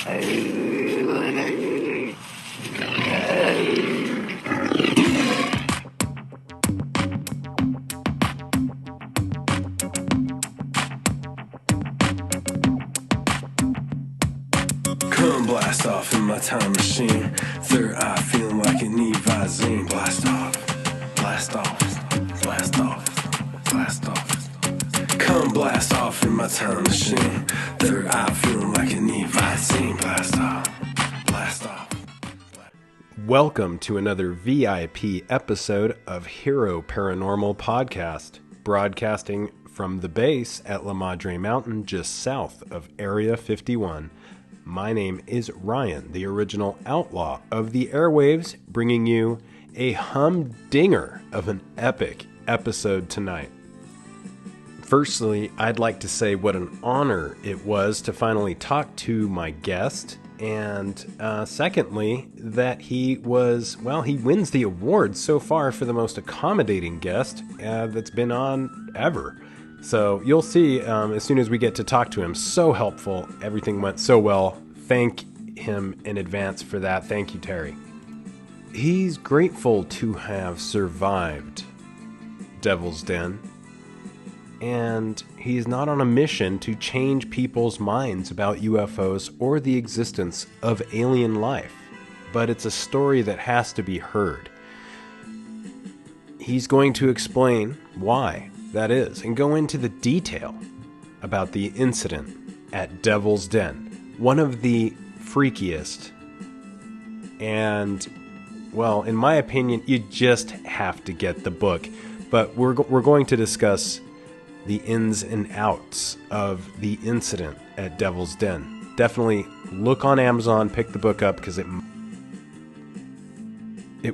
Come blast off in my time machine. Third eye feeling like an Evazine. Blast off, blast off, blast off, blast off. Come blast off in my time machine. Third eye feeling like an Evazine. Blast off, blast off. Welcome to another VIP episode of Hero Paranormal Podcast, broadcasting from the base at La Madre Mountain just south of Area 51. My name is Ryan, the original outlaw of the airwaves, bringing you a humdinger of an epic episode tonight. Firstly, I'd like to say what an honor it was to finally talk to my guest, and secondly, that he wins the award so far for the most accommodating guest that's been on ever. So you'll see as soon as we get to talk to him. So helpful. Everything went so well. Thank him in advance for that. Thank you, Terry. He's grateful to have survived Devil's Den. And he's not on a mission to change people's minds about UFOs or the existence of alien life. But it's a story that has to be heard. He's going to explain why that is, and go into the detail about the incident at Devil's Den. One of the freakiest, and, well, in my opinion, you just have to get the book. But we're going to discuss the ins and outs of the incident at Devil's Den. Definitely look on Amazon, pick the book up, because it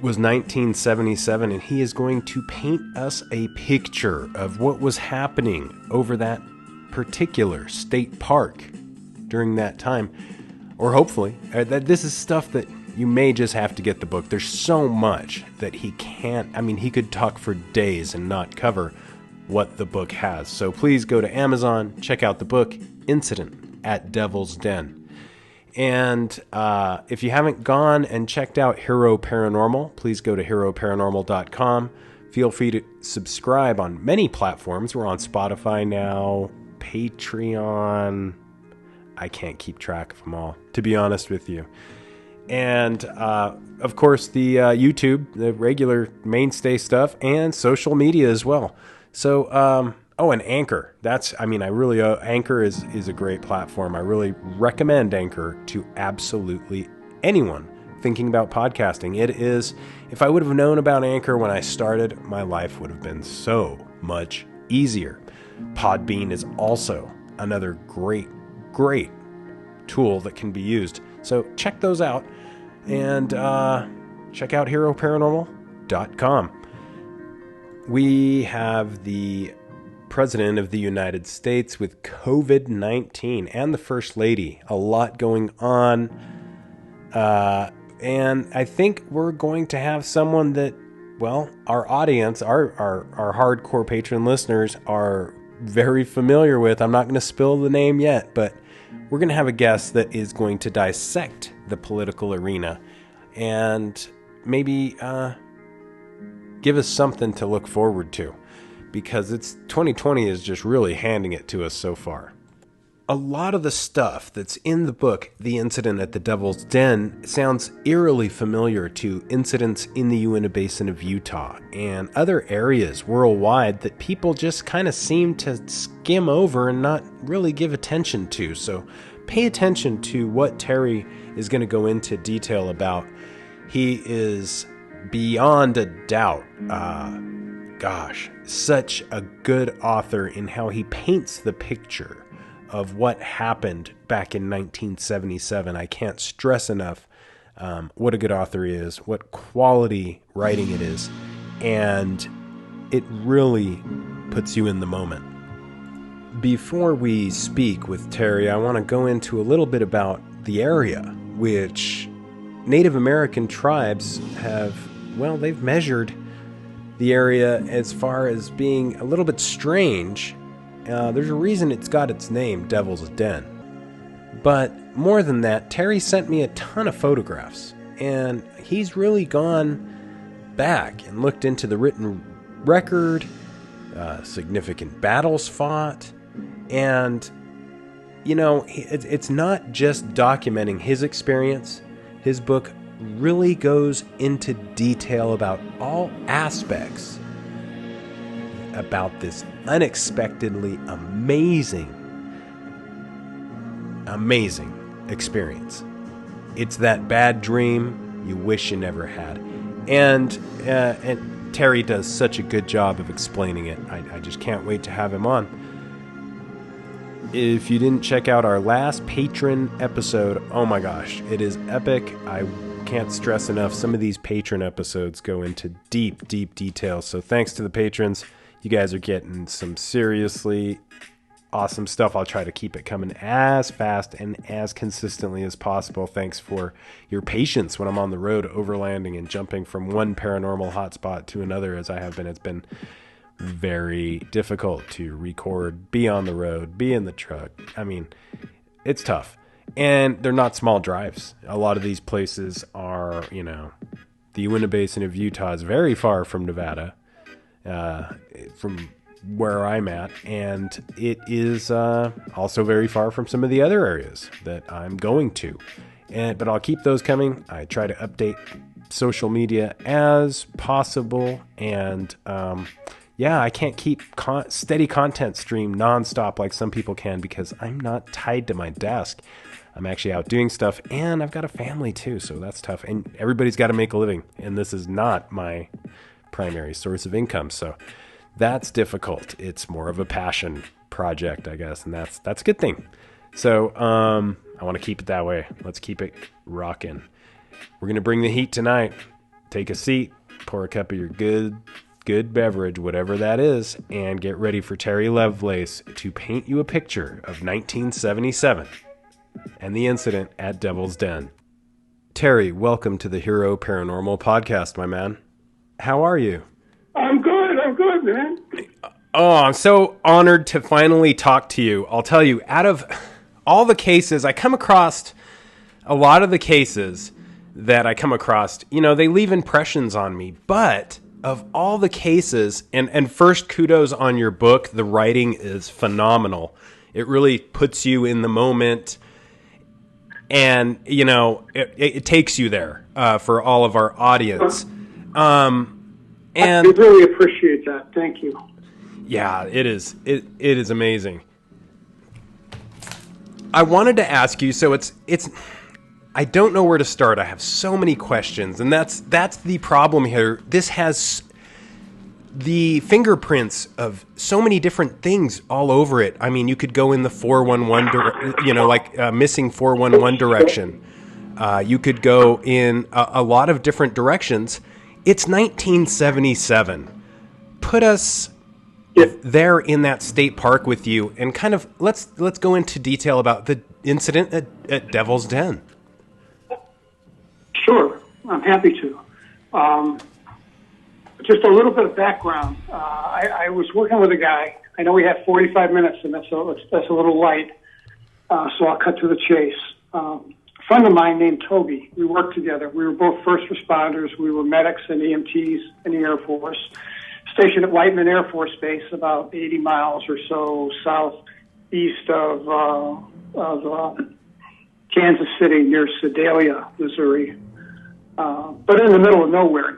was 1977, and he is going to paint us a picture of what was happening over that particular state park during that time. Or hopefully, this is stuff that you may just have to get the book. There's so much that he could talk for days and not cover what the book has. So please go to Amazon, check out the book, Incident at Devil's Den. And if you haven't gone and checked out Hero Paranormal, please go to heroparanormal.com. Feel free to subscribe on many platforms. We're on Spotify now, Patreon. I can't keep track of them all, to be honest with you. And, of course, the YouTube, the regular mainstay stuff, and social media as well. So, and Anchor. Anchor is a great platform. I really recommend Anchor to absolutely anyone thinking about podcasting. It is, if I would have known about Anchor when I started, my life would have been so much easier. Podbean is also another great tool that can be used. So check those out, and check out heroparanormal.com. We have the President of the United States with COVID-19 and the First Lady. A lot going on. And I think we're going to have someone that, well, our audience, our hardcore patron listeners are very familiar with. I'm not going to spill the name yet, but we're going to have a guest that is going to dissect the political arena and maybe give us something to look forward to, because 2020 is just really handing it to us so far. A lot of the stuff that's in the book, The Incident at the Devil's Den, sounds eerily familiar to incidents in the Uinta Basin of Utah and other areas worldwide that people just kind of seem to skim over and not really give attention to. So pay attention to what Terry is going to go into detail about. He is beyond a doubt, such a good author in how he paints the picture of what happened back in 1977. I can't stress enough what a good author he is, what quality writing it is, and it really puts you in the moment. Before we speak with Terry, I want to go into a little bit about the area, which Native American tribes they've measured the area as far as being a little bit strange. There's a reason it's got its name, Devil's Den. But more than that, Terry sent me a ton of photographs, and he's really gone back and looked into the written record, significant battles fought, and, you know, it's not just documenting his experience. His book really goes into detail about all aspects about this unexpectedly amazing experience. It's that bad dream you wish you never had. And Terry does such a good job of explaining it. I just can't wait to have him on. If you didn't check out our last patron episode, oh my gosh, it is epic. I can't stress enough. Some of these patron episodes go into deep details. So thanks to the patrons. You guys are getting some seriously awesome stuff. I'll try to keep it coming as fast and as consistently as possible. Thanks for your patience when I'm on the road overlanding and jumping from one paranormal hotspot to another as I have been. It's been very difficult to record, be on the road, be in the truck. I mean, it's tough. And they're not small drives. A lot of these places are, you know, the Uinta Basin of Utah is very far from Nevada, from where I'm at, and it is also very far from some of the other areas that I'm going to. But I'll keep those coming. I try to update social media as possible, and I can't keep steady content stream nonstop like some people can because I'm not tied to my desk. I'm actually out doing stuff, and I've got a family too, so that's tough. And everybody's got to make a living, and this is not my primary source of income, so that's difficult. It's more of a passion project, I guess, and that's a good thing. So I want to keep it that way. Let's keep it rocking. We're going to bring the heat tonight. Take a seat, pour a cup of your good beverage, whatever that is, and get ready for Terry Lovelace to paint you a picture of 1977 and the incident at Devil's Den. Terry, welcome to the Hero Paranormal Podcast, my man. How are you? I'm good, man. Oh, I'm so honored to finally talk to you. I'll tell you, out of all the cases, I come across a lot of the cases that I come across, you know, they leave impressions on me. But of all the cases, and first kudos on your book, the writing is phenomenal. It really puts you in the moment. And, you know, it takes you there for all of our audience. And I really appreciate that. Thank you. Yeah, it is. It is amazing. I wanted to ask you, so it's. I don't know where to start. I have so many questions, and that's the problem here. This has the fingerprints of so many different things all over it. I mean, you could go in the 411, missing 411 direction. You could go in a lot of different directions. It's 1977. Put us there in that state park with you, and kind of let's go into detail about the incident at Devil's Den. Sure, I'm happy to. Just a little bit of background. I was working with a guy. I know we have 45 minutes, and that's a little light, so I'll cut to the chase. A friend of mine named Toby, we worked together. We were both first responders. We were medics and EMTs in the Air Force, stationed at Whiteman Air Force Base, about 80 miles or so southeast of Kansas City, near Sedalia, Missouri. But in the middle of nowhere.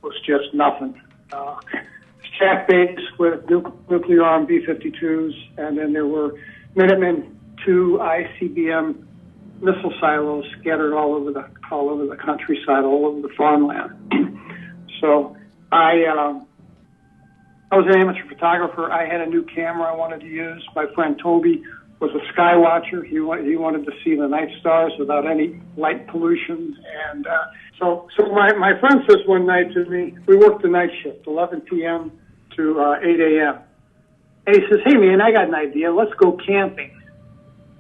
It was just nothing. Chaff base with nuclear-armed B-52s, and then there were Minuteman II ICBM missile silos scattered all over the countryside, all over the farmland. So I was an amateur photographer. I had a new camera I wanted to use. My friend Toby was a sky watcher. He wanted to see the night stars without any light pollution. And so my friend says one night to me, we worked the night shift, 11 p.m. to 8 a.m. And he says, hey, man, I got an idea. Let's go camping.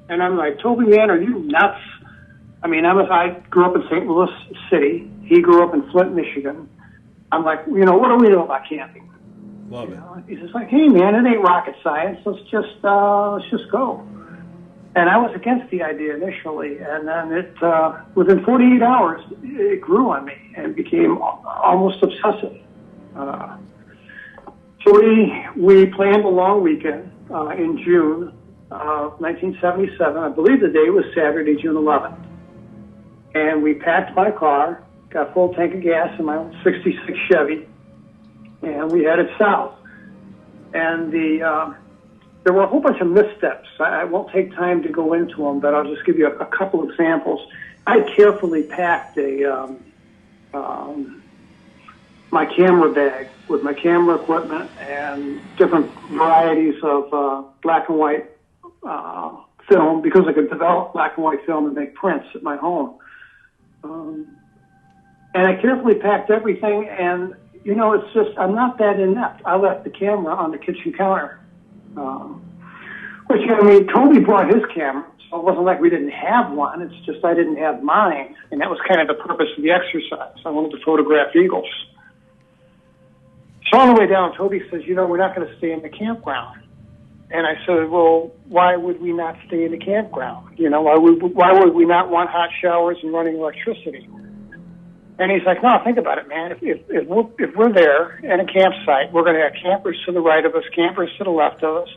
And I'm like, Toby, man, are you nuts? I mean, I grew up in St. Louis City. He grew up in Flint, Michigan. I'm like, what do we know about camping? Love it. He's just like, hey, man, it ain't rocket science. Let's just go. And I was against the idea initially, and then within 48 hours, it grew on me and became almost obsessive. So we planned a long weekend in June of 1977. I believe the day was Saturday, June 11th. And we packed my car, got a full tank of gas in my old 66 Chevy, and we headed south. And there were a whole bunch of missteps. I won't take time to go into them, but I'll just give you a couple examples. I carefully packed my camera bag with my camera equipment and different varieties of black and white film, because I could develop black and white film and make prints at my home. And I carefully packed everything, and, you know, it's just, I'm not that inept. I left the camera on the kitchen counter. Which, I mean, Toby brought his camera, so it wasn't like we didn't have one. It's just I didn't have mine, and that was kind of the purpose of the exercise. I wanted to photograph eagles. So on the way down, Toby says, you know, we're not going to stay in the campground. And I said, well, why would we not stay in the campground? You know, why would we not want hot showers and running electricity? And he's like, no, think about it, man. If we're there in a campsite, we're going to have campers to the right of us, campers to the left of us.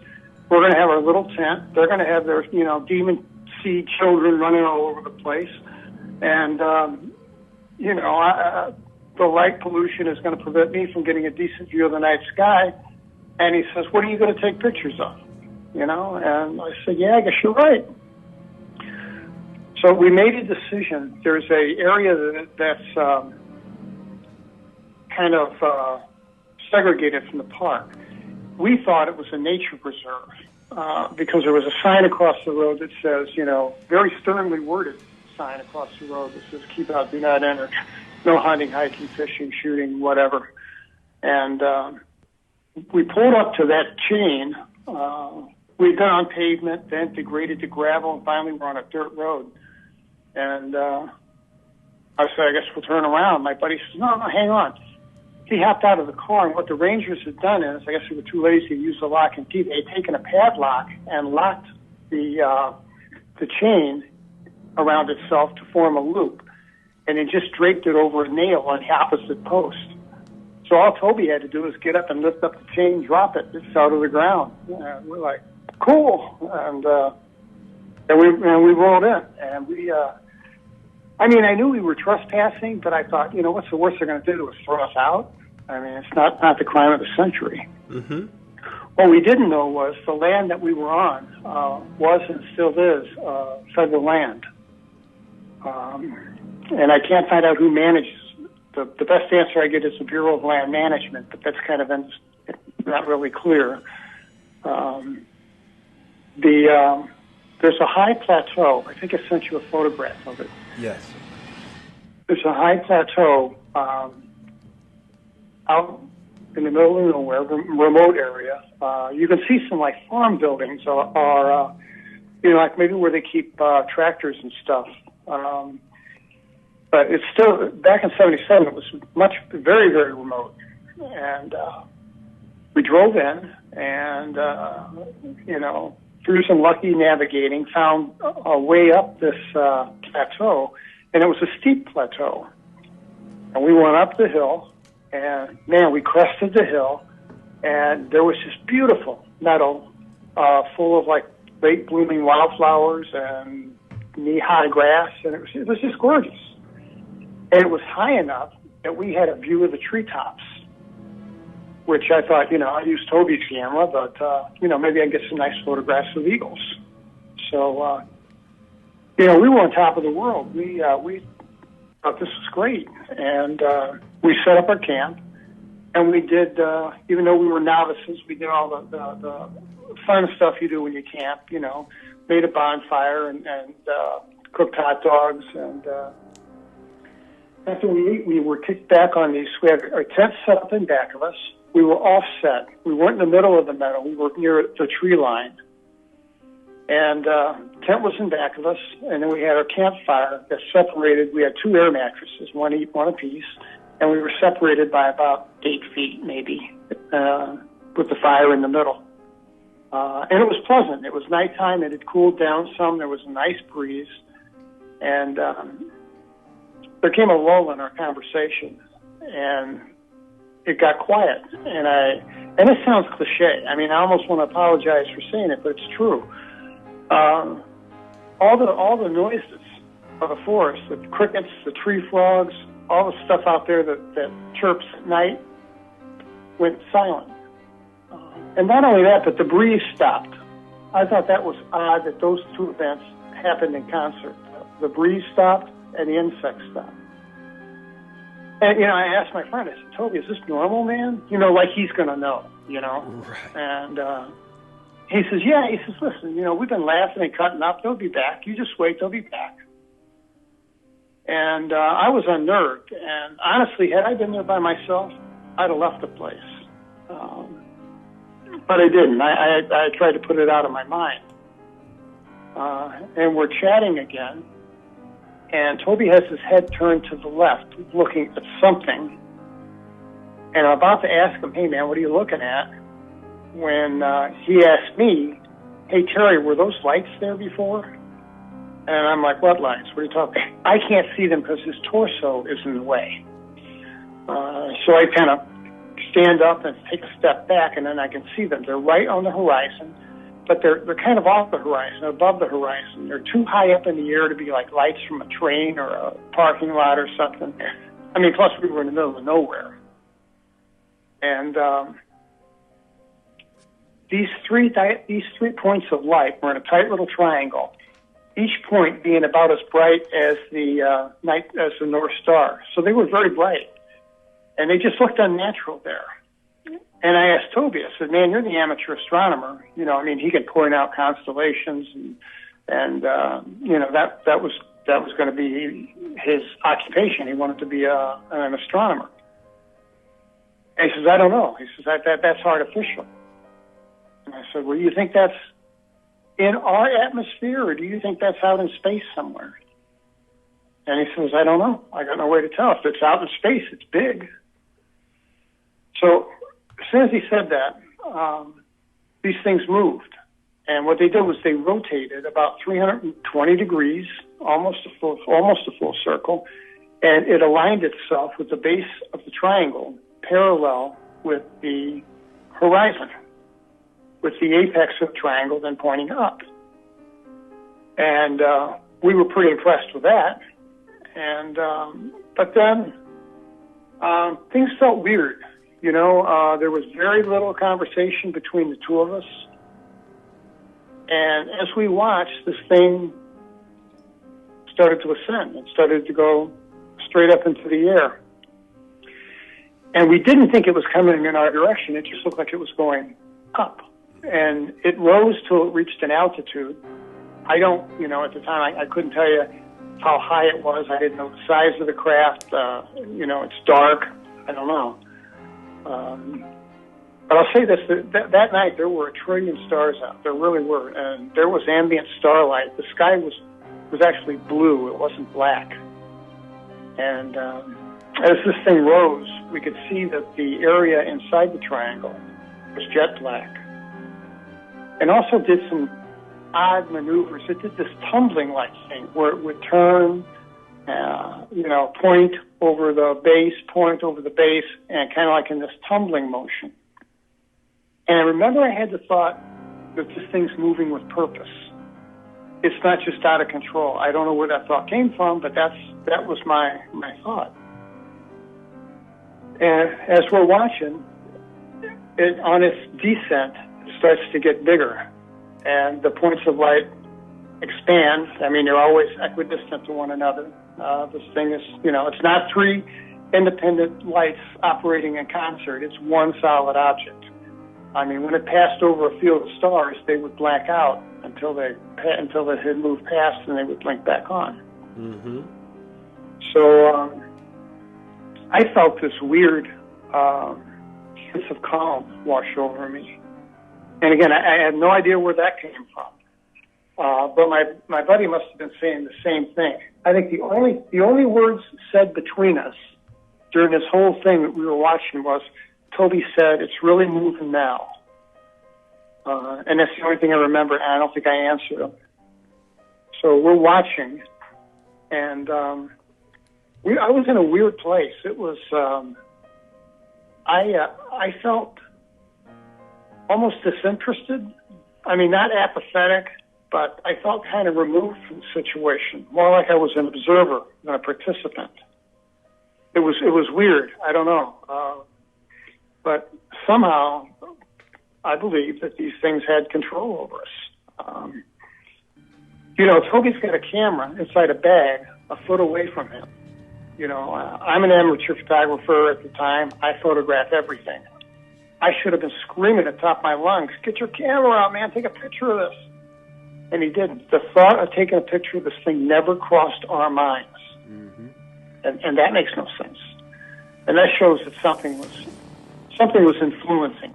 We're going to have our little tent. They're going to have their, you know, demon seed children running all over the place. And, you know, the light pollution is going to prevent me from getting a decent view of the night sky. And he says, what are you going to take pictures of? You know, and I said, yeah, I guess you're right. So we made a decision. There's a area that's kind of segregated from the park. We thought it was a nature preserve because there was a sign across the road that says, you know, very sternly worded sign across the road that says, keep out, do not enter, no hunting, hiking, fishing, shooting, whatever. And we pulled up to that chain. We'd been on pavement, then degraded to gravel, and finally we're on a dirt road. And I said, I guess we'll turn around. My buddy says, no, hang on. He hopped out of the car, and what the Rangers had done is, I guess they were too lazy to use the lock and key. They had taken a padlock and locked the chain around itself to form a loop, and then just draped it over a nail on the opposite post. So all Toby had to do was get up and lift up the chain, drop it. It's out of the ground. And we're like, cool. And we rolled in, and I mean, I knew we were trespassing, but I thought, you know, what's the worst they're going to do is throw us out? I mean, it's not the crime of the century. Mm-hmm. What we didn't know was the land that we were on was and still is federal land. And I can't find out who manages. The best answer I get is the Bureau of Land Management, but that's kind of not really clear. There's a high plateau. I think I sent you a photograph of it. Yes. There's a high plateau out in the middle of nowhere, remote area. You can see some like farm buildings or you know, like maybe where they keep tractors and stuff. But it's still, back in 77, it was very, very remote. And we drove in and, you know, through some lucky navigating, found a way up this plateau, and it was a steep plateau. And we went up the hill, and, man, we crested the hill, and there was this beautiful meadow full of, like, late-blooming wildflowers and knee-high grass, and it was just gorgeous. And it was high enough that we had a view of the treetops, which I thought, you know, I used Toby's camera, but, you know, maybe I can get some nice photographs of eagles. So, you know, we were on top of the world. We thought this was great. And we set up our camp, and we did, even though we were novices, we did all the fun stuff you do when you camp, you know, made a bonfire and cooked hot dogs. And after we ate, we were kicked back on these. We had our tent set up in back of us. We were offset. We weren't in the middle of the meadow. We were near the tree line. And tent was in back of us, and then we had our campfire that separated. We had two air mattresses, one apiece, and we were separated by about 8 feet, maybe, with the fire in the middle. And it was pleasant. It was nighttime. It had cooled down some. There was a nice breeze. And there came a lull in our conversation. And it got quiet. And it sounds cliche. I mean, I almost want to apologize for saying it, but it's true. All the noises of the forest, the crickets, the tree frogs, all the stuff out there that chirps at night went silent. And not only that, but the breeze stopped. I thought that was odd that those two events happened in concert. The breeze stopped and the insects stopped. And, I asked my friend, I said, Toby, is this normal, man? Like he's going to know, Right. And he says, yeah. He says, listen, we've been laughing and cutting up. They'll be back. You just wait. They'll be back. And I was unnerved. And honestly, had I been there by myself, I'd have left the place. But I didn't. I tried to put it out of my mind. And we're chatting again. And Toby has his head turned to the left, looking at something. And I'm about to ask him, hey, man, what are you looking at? When he asked me, hey, Terry, were those lights there before? And I'm like, what lights? What are you talking about? I can't see them because his torso is in the way. So I kind of stand up and take a step back, and then I can see them. They're right on the horizon, but they're kind of off the horizon, above the horizon. They're too high up in the air to be like lights from a train or a parking lot or something. I mean, plus we were in the middle of nowhere. And these three points of light were in a tight little triangle, each point being about as bright as the North Star. So they were very bright. And they just looked unnatural there. And I asked Toby, I said, man, you're the amateur astronomer. He could point out constellations and that was going to be his occupation. He wanted to be an astronomer. And he says, I don't know. He says, that's artificial. And I said, well, you think that's in our atmosphere, or do you think that's out in space somewhere? And he says, I don't know. I got no way to tell. If it's out in space, it's big. So as soon as he said that, these things moved. And what they did was they rotated about 320 degrees, almost a full circle, and it aligned itself with the base of the triangle parallel with the horizon, with the apex of the triangle then pointing up. And we were pretty impressed with that. And but then things felt weird. There was very little conversation between the two of us. And as we watched, this thing started to ascend. It started to go straight up into the air. And we didn't think it was coming in our direction. It just looked like it was going up. And it rose till it reached an altitude. At the time, I couldn't tell you how high it was. I didn't know the size of the craft. It's dark. I don't know. But I'll say this, that night there were 1 trillion stars out. There really were. And there was ambient starlight. The sky was actually blue. It wasn't black. And as this thing rose, we could see that the area inside the triangle was jet black. And also did some odd maneuvers. It did this tumbling-like thing where it would turn, point over the base, and kind of like in this tumbling motion. And I remember I had the thought that this thing's moving with purpose. It's not just out of control. I don't know where that thought came from, but that was my thought. And as we're watching, on its descent, it starts to get bigger. And the points of light expand. I mean, they're always equidistant to one another. This thing is, it's not 3 independent lights operating in concert. It's one solid object. I mean, when it passed over a field of stars, they would black out until they had moved past, and they would blink back on. Mm-hmm. So I felt this weird sense of calm wash over me. And again, I had no idea where that came from. But my buddy must have been saying the same thing. I think the only words said between us during this whole thing that we were watching was, Toby said, "It's really moving now." And that's the only thing I remember, and I don't think I answered him. So we're watching, and I was in a weird place. It was, I felt almost disinterested. I mean, not apathetic, but I felt kind of removed from the situation, more like I was an observer than a participant. It was weird. I don't know. But somehow I believe that these things had control over us. Toby's got a camera inside a bag a foot away from him. I'm an amateur photographer at the time. I photograph everything. I should have been screaming at the top of my lungs, "Get your camera out, man, take a picture of this." And he didn't. The thought of taking a picture of this thing never crossed our minds. Mm-hmm. And that makes no sense. And that shows that something was influencing.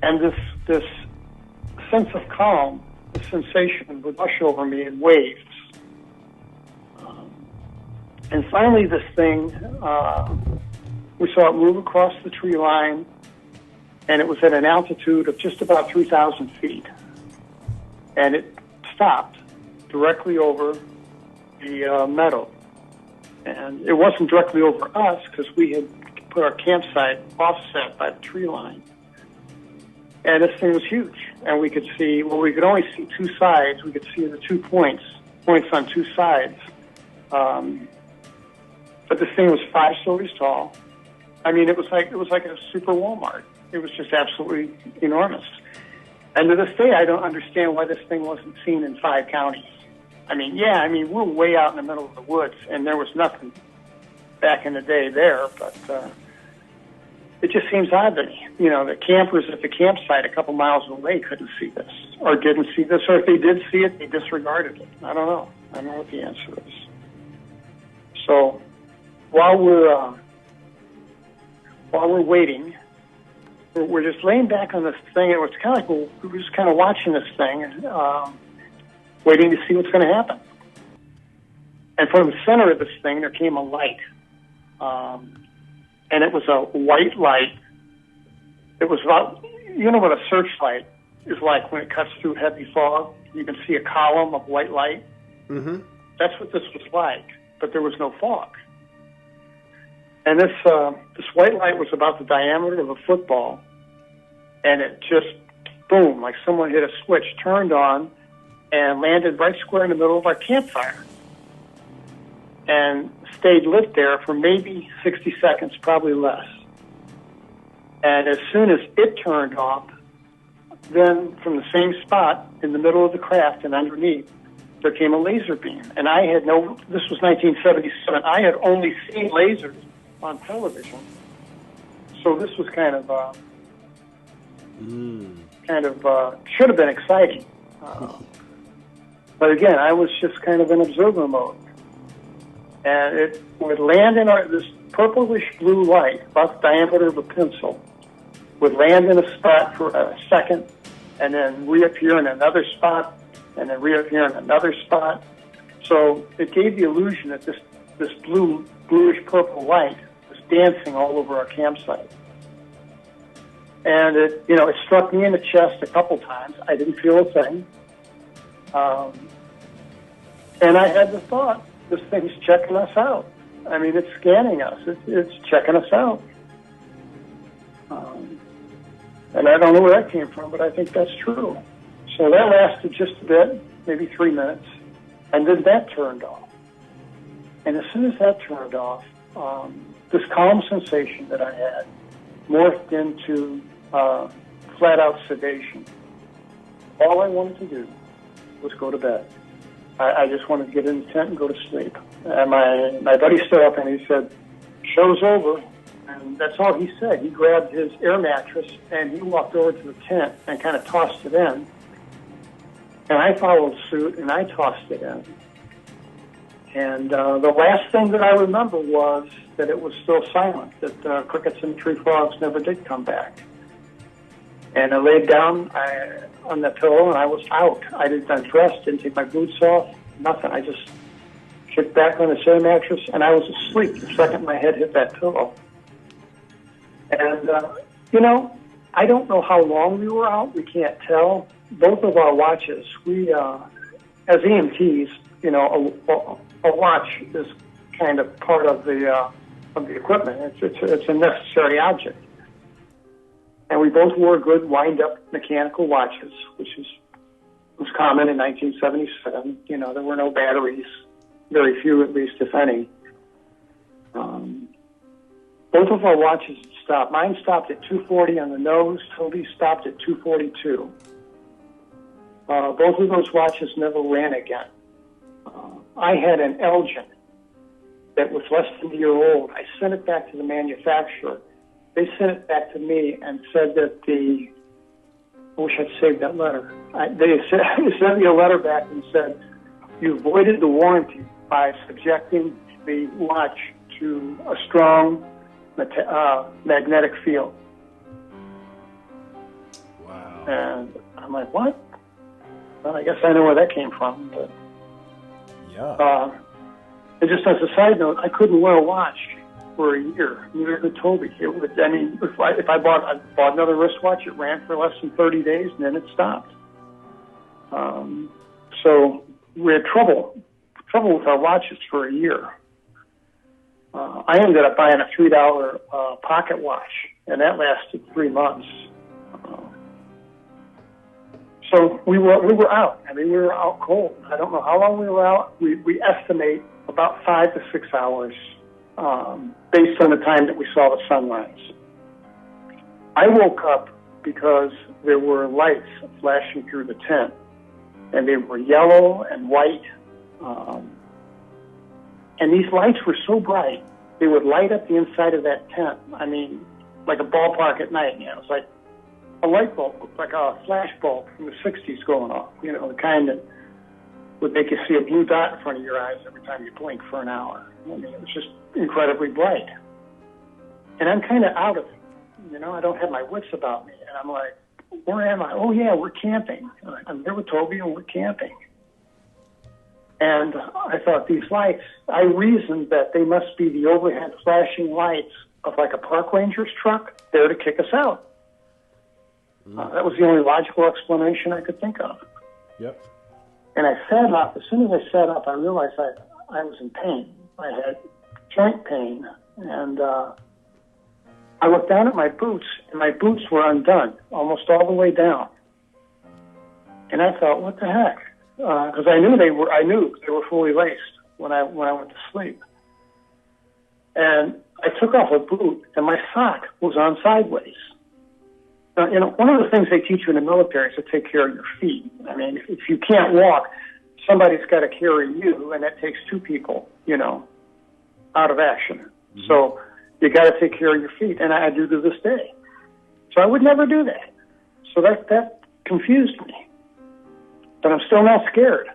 And this sense of calm, the sensation would rush over me in waves. And finally this thing, we saw it move across the tree line, and it was at an altitude of just about 3,000 feet. And it stopped directly over the meadow. And it wasn't directly over us because we had put our campsite offset by the tree line. And this thing was huge. And we could see, we could only see two sides. We could see the 2 points on two sides. But this thing was 5 stories tall. I mean, it was like a super Walmart. It was just absolutely enormous. And to this day, I don't understand why this thing wasn't seen in 5 counties. We're way out in the middle of the woods, and there was nothing back in the day there, but it just seems odd that, the campers at the campsite a couple miles away couldn't see this, or didn't see this, or if they did see it, they disregarded it. I don't know. I don't know what the answer is. So while we're waiting, we're just laying back on this thing, and it's kind of like we're just kind of watching this thing, waiting to see what's going to happen. And from the center of this thing, there came a light. And it was a white light. It was about, what a searchlight is like when it cuts through heavy fog. You can see a column of white light. Mm-hmm. That's what this was like, but there was no fog. And this white light was about the diameter of a football, and it just, boom, like someone hit a switch, turned on, and landed right square in the middle of our campfire. And stayed lit there for maybe 60 seconds, probably less. And as soon as it turned off, then from the same spot in the middle of the craft and underneath, there came a laser beam. And this was 1977, I had only seen lasers on television. So this was kind of should have been exciting. But again, I was just kind of in observer mode. And it would land in this purplish blue light, about the diameter of a pencil, would land in a spot for a second, and then reappear in another spot, and then reappear in another spot. So it gave the illusion that this bluish purple light was dancing all over our campsite. And it struck me in the chest a couple times. I didn't feel a thing. And I had the thought, this thing's checking us out. I mean, it's scanning us. It's checking us out. And I don't know where that came from, but I think that's true. So that lasted just a bit, maybe 3 minutes, and then that turned off. And as soon as that turned off, this calm sensation that I had morphed into flat-out sedation. All I wanted to do was go to bed. I just wanted to get in the tent and go to sleep. And my buddy stood up and he said, "Show's over." And that's all he said. He grabbed his air mattress and he walked over to the tent and kind of tossed it in. And I followed suit and I tossed it in. And the last thing that I remember was that it was still silent, that crickets and tree frogs never did come back. And I laid down on the pillow, and I was out. I didn't undress, didn't take my boots off, nothing. I just kicked back on the air mattress, and I was asleep the second my head hit that pillow. And, I don't know how long we were out. We can't tell. Both of our watches, we, as EMTs, you know, a watch is kind of part of the equipment. It's a necessary object. And we both wore good wind-up mechanical watches, which was common in 1977. You know, there were no batteries, very few at least, if any. Both of our watches stopped. Mine stopped at 240 on the nose. Toby's stopped at 242. Both of those watches never ran again. I had an Elgin that was less than a year old. I sent it back to the manufacturer. They sent it back to me and said that I wish I'd saved that letter. They sent me a letter back and said, you voided the warranty by subjecting the watch to a strong magnetic field. Wow. And I'm like, what? Well, I guess I know where that came from. But, yeah. and just as a side note, I couldn't wear a watch for a year. Neither could Toby. If I bought another wristwatch, it ran for less than 30 days, and then it stopped. So we had trouble with our watches for a year. I ended up buying a $3 pocket watch, and that lasted 3 months. So we were out. I mean, we were out cold. I don't know how long we were out. We estimate about 5 to 6 hours, based on the time that we saw the sunrise. I woke up because there were lights flashing through the tent, and they were yellow and white. And these lights were so bright, they would light up the inside of that tent. I mean, like a ballpark at night. You know, it's like a light bulb, like a flash bulb from the 60s going off. You know, the kind that would make you see a blue dot in front of your eyes every time you blink for an hour. I mean, it was just incredibly bright. And I'm kind of out of it. You know, I don't have my wits about me. And I'm like, where am I? Oh, yeah, we're camping. I'm there with Toby, and we're camping. And I thought, these lights, I reasoned that they must be the overhead flashing lights of like a park ranger's truck there to kick us out. That was the only logical explanation I could think of. Yep. And I sat up. As soon as I sat up, I realized I was in pain. I had joint pain. And I looked down at my boots, and my boots were undone, almost all the way down. And I thought, what the heck? Because I knew they were fully laced when I went to sleep. And I took off a boot, and my sock was on sideways. Now, you know, one of the things they teach you in the military is to take care of your feet. I mean, if you can't walk, somebody's got to carry you, and that takes two people, you know, out of action. Mm-hmm. So you got to take care of your feet, and I do to this day. So I would never do that. So that confused me. But I'm still not scared.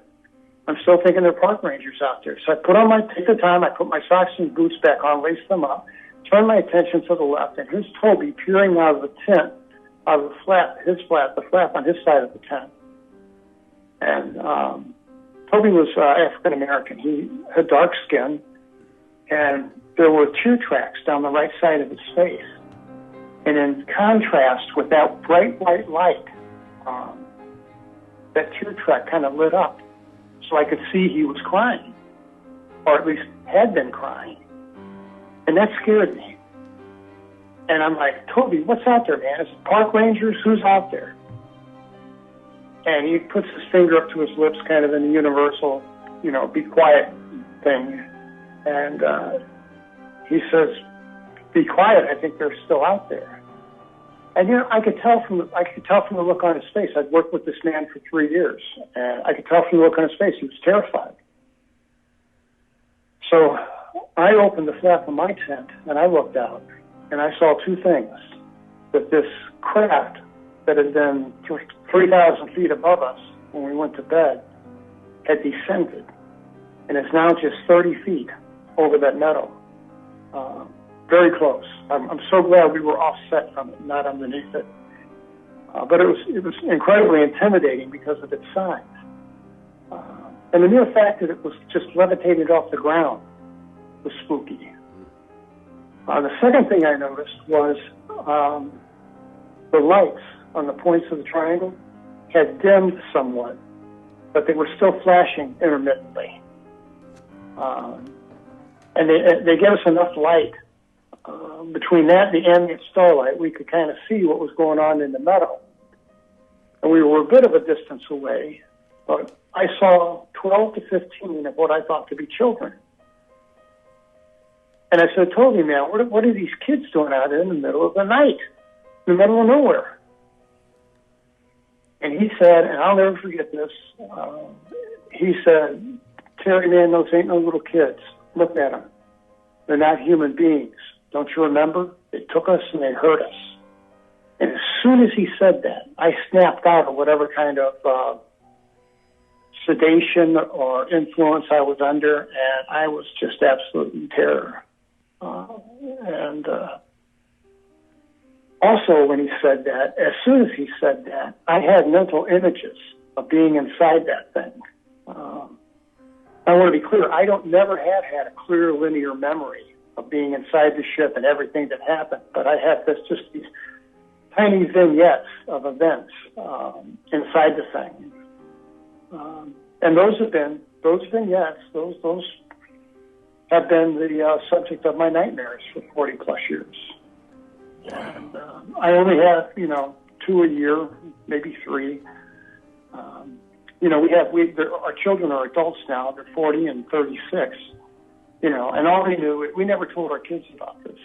I'm still thinking there are park rangers out there. So I take the time, I put my socks and boots back on, lace them up, turn my attention to the left, and here's Toby peering out of the tent, out of the flap on his side of the tent. And Toby was African American. He had dark skin, and there were tear tracks down the right side of his face. And in contrast with that bright white light, that tear track kind of lit up, so I could see he was crying, or at least had been crying. And that scared me. And I'm like, Toby, what's out there, man? Is it park rangers? Who's out there? And he puts his finger up to his lips, kind of in the universal, you know, be quiet thing. And he says, be quiet, I think they're still out there. And, you know, I could tell from the look on his face. I'd worked with this man for 3 years, and I could tell from the look on his face he was terrified. So I opened the flap of my tent, and I looked out, and I saw two things. That this craft that had been 3,000 feet above us when we went to bed had descended, and it's now just 30 feet over that meadow. Very close. I'm so glad we were offset from it, not underneath it. But it was incredibly intimidating because of its size. And the mere fact that it was just levitated off the ground was spooky. The second thing I noticed was the lights on the points of the triangle had dimmed somewhat, but they were still flashing intermittently. And they gave us enough light. Between that and the ambient starlight, we could kind of see what was going on in the meadow. And we were a bit of a distance away, but I saw 12 to 15 of what I thought to be children. And I said, Toby, man, what are these kids doing out in the middle of the night, in the middle of nowhere? And he said, and I'll never forget this, he said, Terry, man, those ain't no little kids. Look at them. They're not human beings. Don't you remember? They took us and they hurt us. And as soon as he said that, I snapped out of whatever kind of sedation or influence I was under, and I was just absolute in terror. Also, when he said that, as soon as he said that, I had mental images of being inside that thing. I want to be clear, I never have had a clear linear memory of being inside the ship and everything that happened, but I have just these tiny vignettes of events inside the thing. And those vignettes, those have been the subject of my nightmares for 40 plus years. And I only have, 2 a year, maybe 3. Our children are adults now. They're 40 and 36. And all they knew, we never told our kids about this.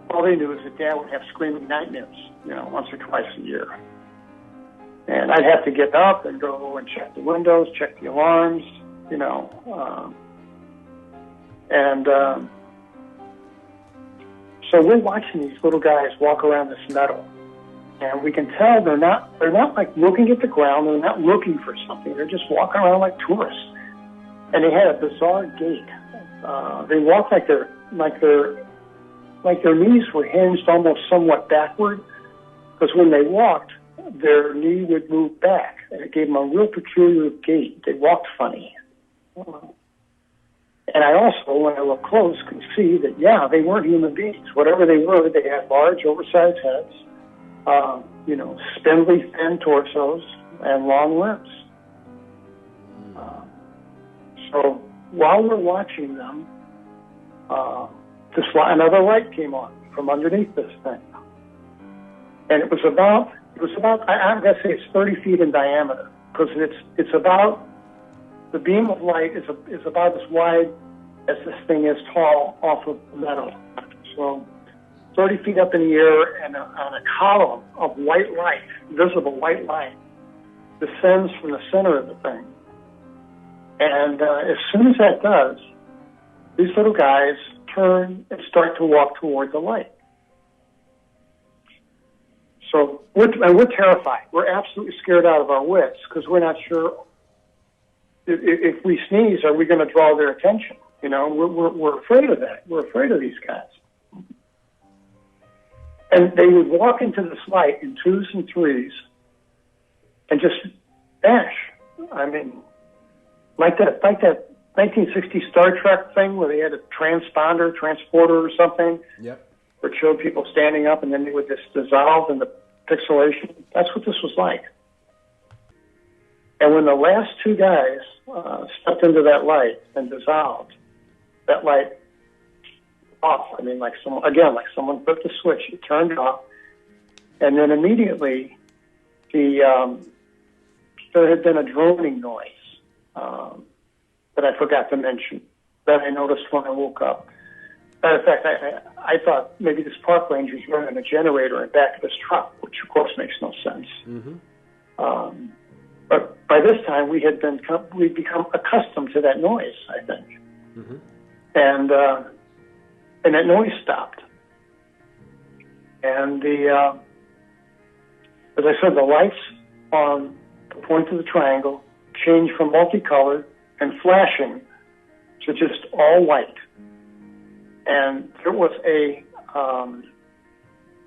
All they knew is that Dad would have screaming nightmares, once or twice a year. And I'd have to get up and go and check the windows, check the alarms, so we're watching these little guys walk around this meadow, and we can tell they're not like looking at the ground. They're not looking for something. They're just walking around like tourists. And they had a bizarre gait. They walked like their knees were hinged almost somewhat backward, because when they walked, their knee would move back, and it gave them a real peculiar gait. They walked funny. And I also, when I looked close, could see that, they weren't human beings. Whatever they were, they had large, oversized heads, spindly, thin torsos, and long limbs. So while we're watching them, another light came on from underneath this thing. And it was about, I'm going to say it's 30 feet in diameter, because it's about, the beam of light is about as wide as this thing is tall off of metal. So 30 feet up in the air, and on a column of white light, visible white light, descends from the center of the thing. And as soon as that does, these little guys turn and start to walk toward the light. So we're terrified. We're absolutely scared out of our wits, because we're not sure if we sneeze, are we going to draw their attention? We're afraid of that. We're afraid of these guys. And they would walk into this light in 2s and 3s and just vanish. I mean, like that 1960 Star Trek thing where they had a transporter or something. Yep. Where it showed people standing up and then they would just dissolve in the pixelation. That's what this was like. And when the last 2 guys stepped into that light and dissolved, that light off. I mean, like someone flipped a switch. It turned off, and then immediately there had been a droning noise that I forgot to mention that I noticed when I woke up. Matter of fact, I thought maybe this park ranger was running a generator in back of his truck, which of course makes no sense. Mm-hmm. But by this time, we'd become accustomed to that noise, I think. Mm-hmm. And that noise stopped. And as I said, the lights on the point of the triangle changed from multicolored and flashing to just all white. And there was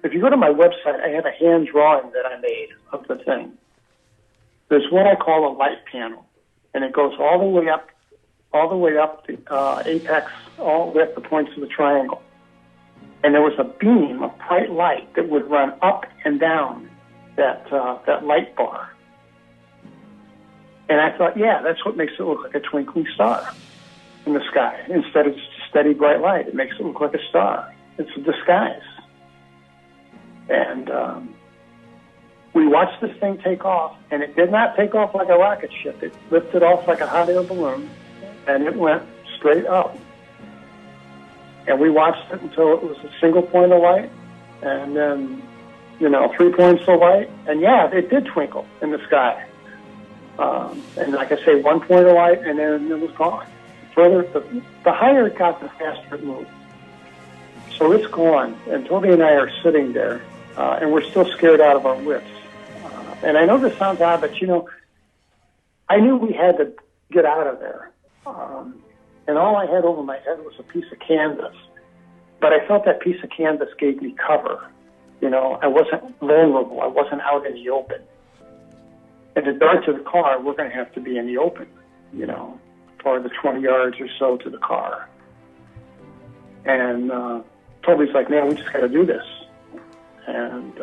if you go to my website, I have a hand drawing that I made of the thing. There's what I call a light panel, and it goes all the way up the apex, all the way up the points of the triangle. and there was a beam of bright light that would run up and down that light bar. And I thought, yeah, that's what makes it look like a twinkling star in the sky. Instead of just steady bright light, it makes it look like a star. It's a disguise. And we watched this thing take off, and it did not take off like a rocket ship. It lifted off like a hot air balloon, and it went straight up. And we watched it until it was a single point of light, and then, 3 points of light. And yeah, it did twinkle in the sky. And like I say, 1 point of light, and then it was gone. Further, the higher it got, the faster it moved. So it's gone, and Toby and I are sitting there, and we're still scared out of our wits. And I know this sounds odd, but, I knew we had to get out of there. And all I had over my head was a piece of canvas. But I felt that piece of canvas gave me cover. I wasn't vulnerable. I wasn't out in the open. And to dart to the car, we're going to have to be in the open, for the 20 yards or so to the car. And Toby's like, man, we just got to do this. And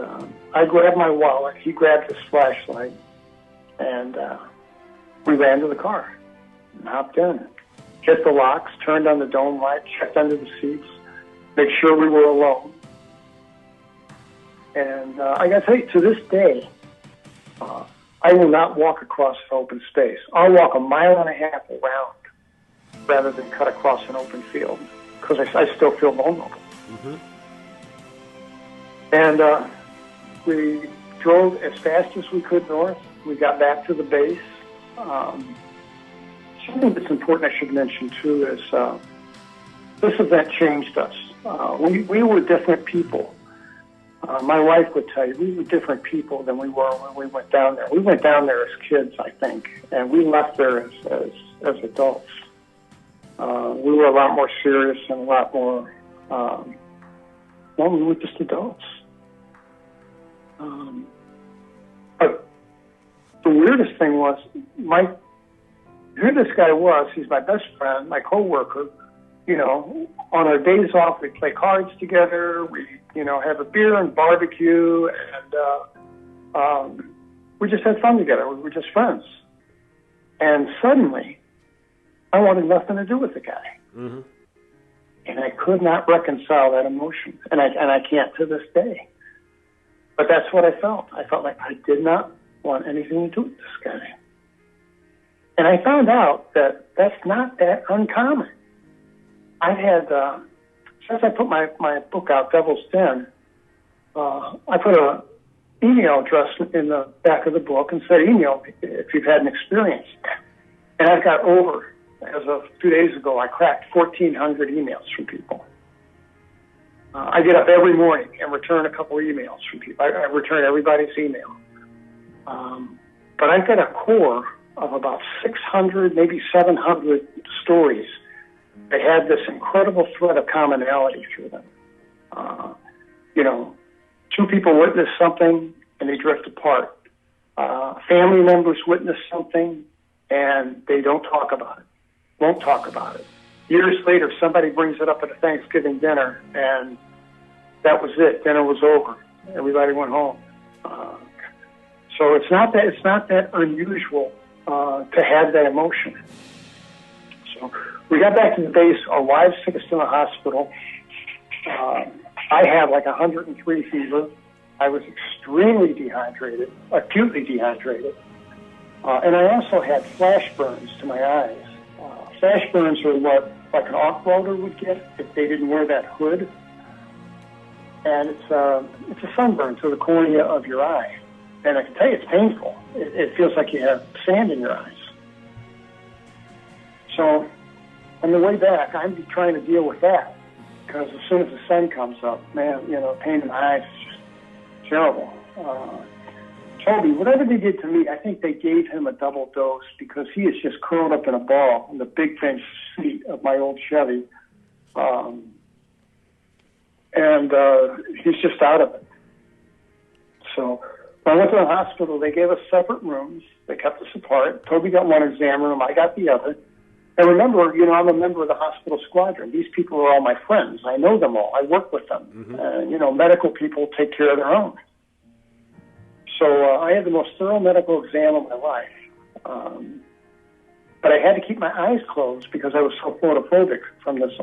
I grabbed my wallet. He grabbed his flashlight. And we ran to the car and hopped in. Hit the locks, turned on the dome light, checked under the seats, make sure we were alone. And I got to tell you, to this day, I will not walk across an open space. I'll walk 1.5 miles around rather than cut across an open field because I still feel vulnerable. Mm-hmm. And we drove as fast as we could north. We got back to the base. Something that's important I should mention, too, is this event changed us. We were different people. My wife would tell you, we were different people than we were when we went down there. We went down there as kids, I think, and we left there as adults. We were a lot more serious and a lot more, we were just adults. But the weirdest thing was, here this guy was, he's my best friend, my coworker. On our days off, we play cards together, we, have a beer and barbecue, and we just had fun together. We were just friends. And suddenly, I wanted nothing to do with the guy. Mm-hmm. And I could not reconcile that emotion, and I can't to this day. But that's what I felt. I felt like I did not want anything to do with this guy. And I found out that that's not that uncommon. I had, since I put my book out, Devil's Den, I put an email address in the back of the book and said, email if you've had an experience. And I've got over, as of 2 days ago, I cracked 1,400 emails from people. I get up every morning and return a couple of emails from people. I return everybody's email. But I've got a core of about 600, maybe 700 stories that had this incredible thread of commonality through them. Two people witness something and they drift apart. Family members witness something and they don't talk about it, won't talk about it. Years later, somebody brings it up at a Thanksgiving dinner and that was it. Dinner was over. Everybody went home. So it's not that unusual to have that emotion. So we got back to the base. Our wives took us to the hospital. I had like 103 fever. I was extremely dehydrated, acutely dehydrated. And I also had flash burns to my eyes. Flash burns are what like an off-roader would get if they didn't wear that hood. And it's a sunburn to the cornea of your eye. And I can tell you it's painful. It feels like you have sand in your eyes. So on the way back, I'm trying to deal with that. Because as soon as the sun comes up, man, pain in the eyes is just terrible. Toby, whatever they did to me, I think they gave him a double dose because he is just curled up in a ball in the big bench seat of my old Chevy. And he's just out of it. So when I went to the hospital, they gave us separate rooms. They kept us apart. Toby got one exam room. I got the other. And remember, I'm a member of the hospital squadron. These people are all my friends. I know them all. I work with them. Medical people take care of their own. So I had the most thorough medical exam of my life. But I had to keep my eyes closed because I was so photophobic from this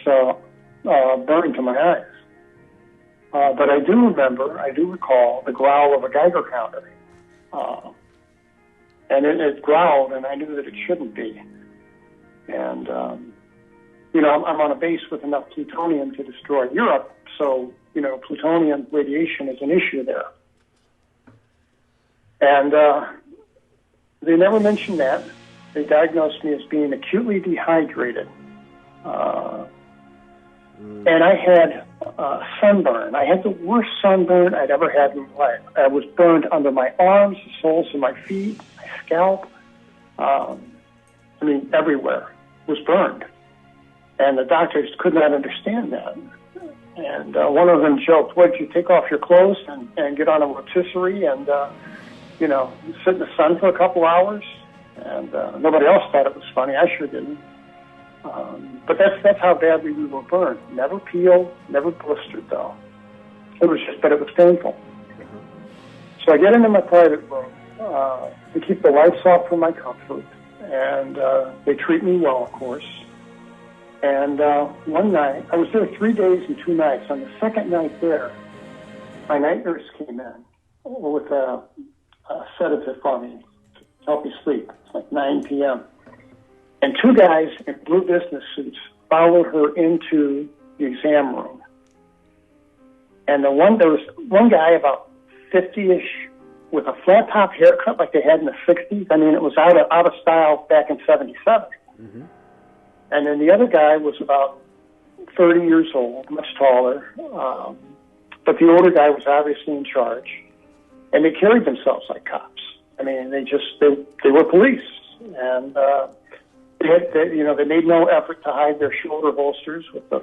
burn to my eyes. But I do recall the growl of a Geiger counter. And it growled, and I knew that it shouldn't be. And, I'm on a base with enough plutonium to destroy Europe, so, plutonium radiation is an issue there. And they never mentioned that. They diagnosed me as being acutely dehydrated. And I had sunburn. I had the worst sunburn I'd ever had in my life. I was burned under my arms, the soles of my feet, my scalp. Everywhere was burned. And the doctors could not understand that. And one of them joked, "What, did you take off your clothes and get on a rotisserie and, sit in the sun for a couple hours?" And nobody else thought it was funny. I sure didn't. But that's how badly we were burned. Never peeled, never blistered, though. It was painful. So I get into my private room. They keep the lights off for my comfort. And they treat me well, of course. And one night, I was there 3 days and 2 nights. On the second night there, my night nurse came in with a sedative for me to help me sleep. It's like 9 p.m. And 2 guys in blue business suits followed her into the exam room. And there was one guy about 50-ish with a flat top haircut like they had in the 60s. It was out of style back in 77. And then the other guy was about 30 years old, much taller. But the older guy was obviously in charge. And they carried themselves like cops. They were police. And they made no effort to hide their shoulder holsters with their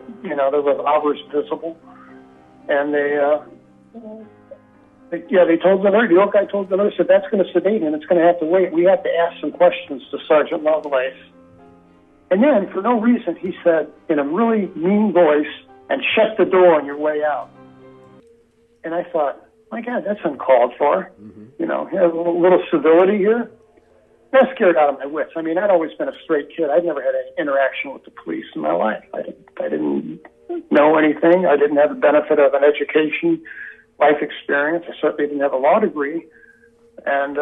revolvers visible. And they told the nurse, the old guy told the nurse that that's going to sedate him. It's going to have to wait. We have to ask some questions to Sergeant Lovelace. And then, for no reason, he said in a really mean voice, "And shut the door on your way out." And I thought, my God, that's uncalled for. A little civility here. I was scared out of my wits. I'd always been a straight kid. I'd never had any interaction with the police in my life. I didn't know anything. I didn't have the benefit of an education, life experience. I certainly didn't have a law degree. And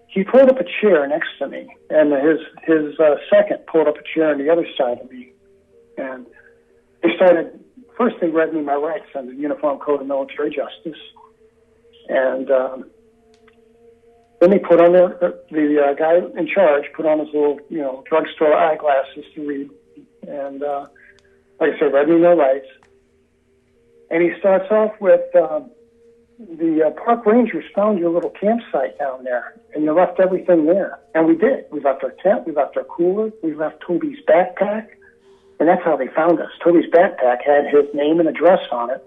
he pulled up a chair next to me, and his second pulled up a chair on the other side of me. And first they read me my rights under the Uniform Code of Military Justice. And then they put on the guy in charge put on his little, drugstore eyeglasses to read. And like I said, read me my rights. And he starts off with, the park rangers found your little campsite down there, and you left everything there. And we did. We left our tent, we left our cooler, we left Toby's backpack, and that's how they found us. Toby's backpack had his name and address on it,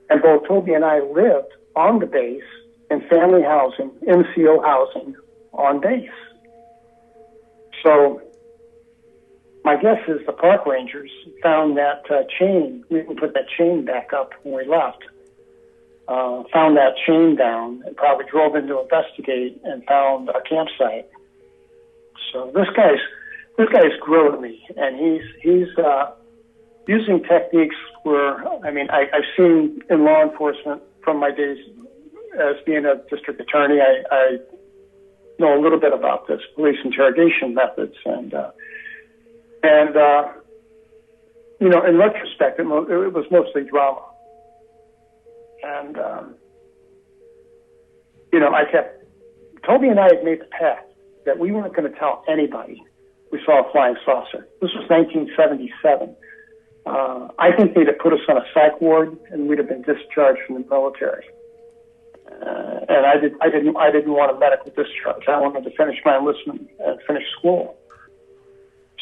and both Toby and I lived on the base in family housing, NCO housing, on base. So my guess is the park rangers found that chain. We can put that chain back up when we left. Found that chain down and probably drove in to investigate and found a campsite. So this guy's grilling me, and he's using techniques where I've seen in law enforcement from my days as being a district attorney. I know a little bit about this police interrogation methods, and in retrospect, it was mostly drama. And, Toby and I had made the pact that we weren't going to tell anybody we saw a flying saucer. This was 1977. I think they'd have put us on a psych ward and we'd have been discharged from the military. And I didn't want a medical discharge. I wanted to finish my enlistment and finish school.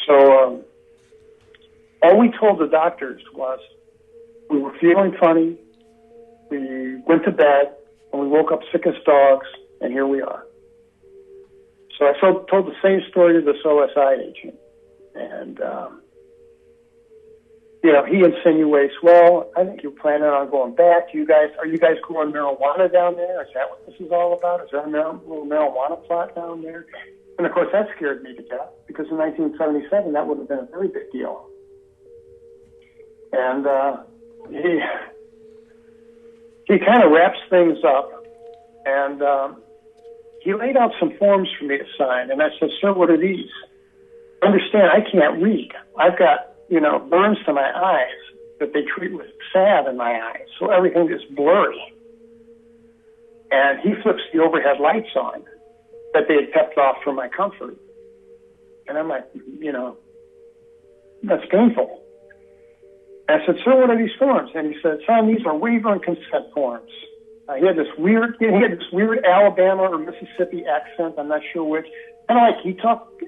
So, all we told the doctors was we were feeling funny. We went to bed, and we woke up sick as dogs, and here we are. So I told the same story to this OSI agent. And, he insinuates, well, I think you're planning on going back. Are you guys growing marijuana down there? Is that what this is all about? Is there a little marijuana plot down there? And, of course, that scared me to death because in 1977, that would have been a very big deal. And he kind of wraps things up, and he laid out some forms for me to sign. And I said, sir, what are these? Understand, I can't read. I've got, burns to my eyes that they treat with salve in my eyes, so everything is blurry. And he flips the overhead lights on that they had kept off for my comfort. And I'm like, that's painful. And I said, sir, what are these forms? And he said, son, these are waiver and consent forms. He had this weird Alabama or Mississippi accent. I'm not sure which. He talked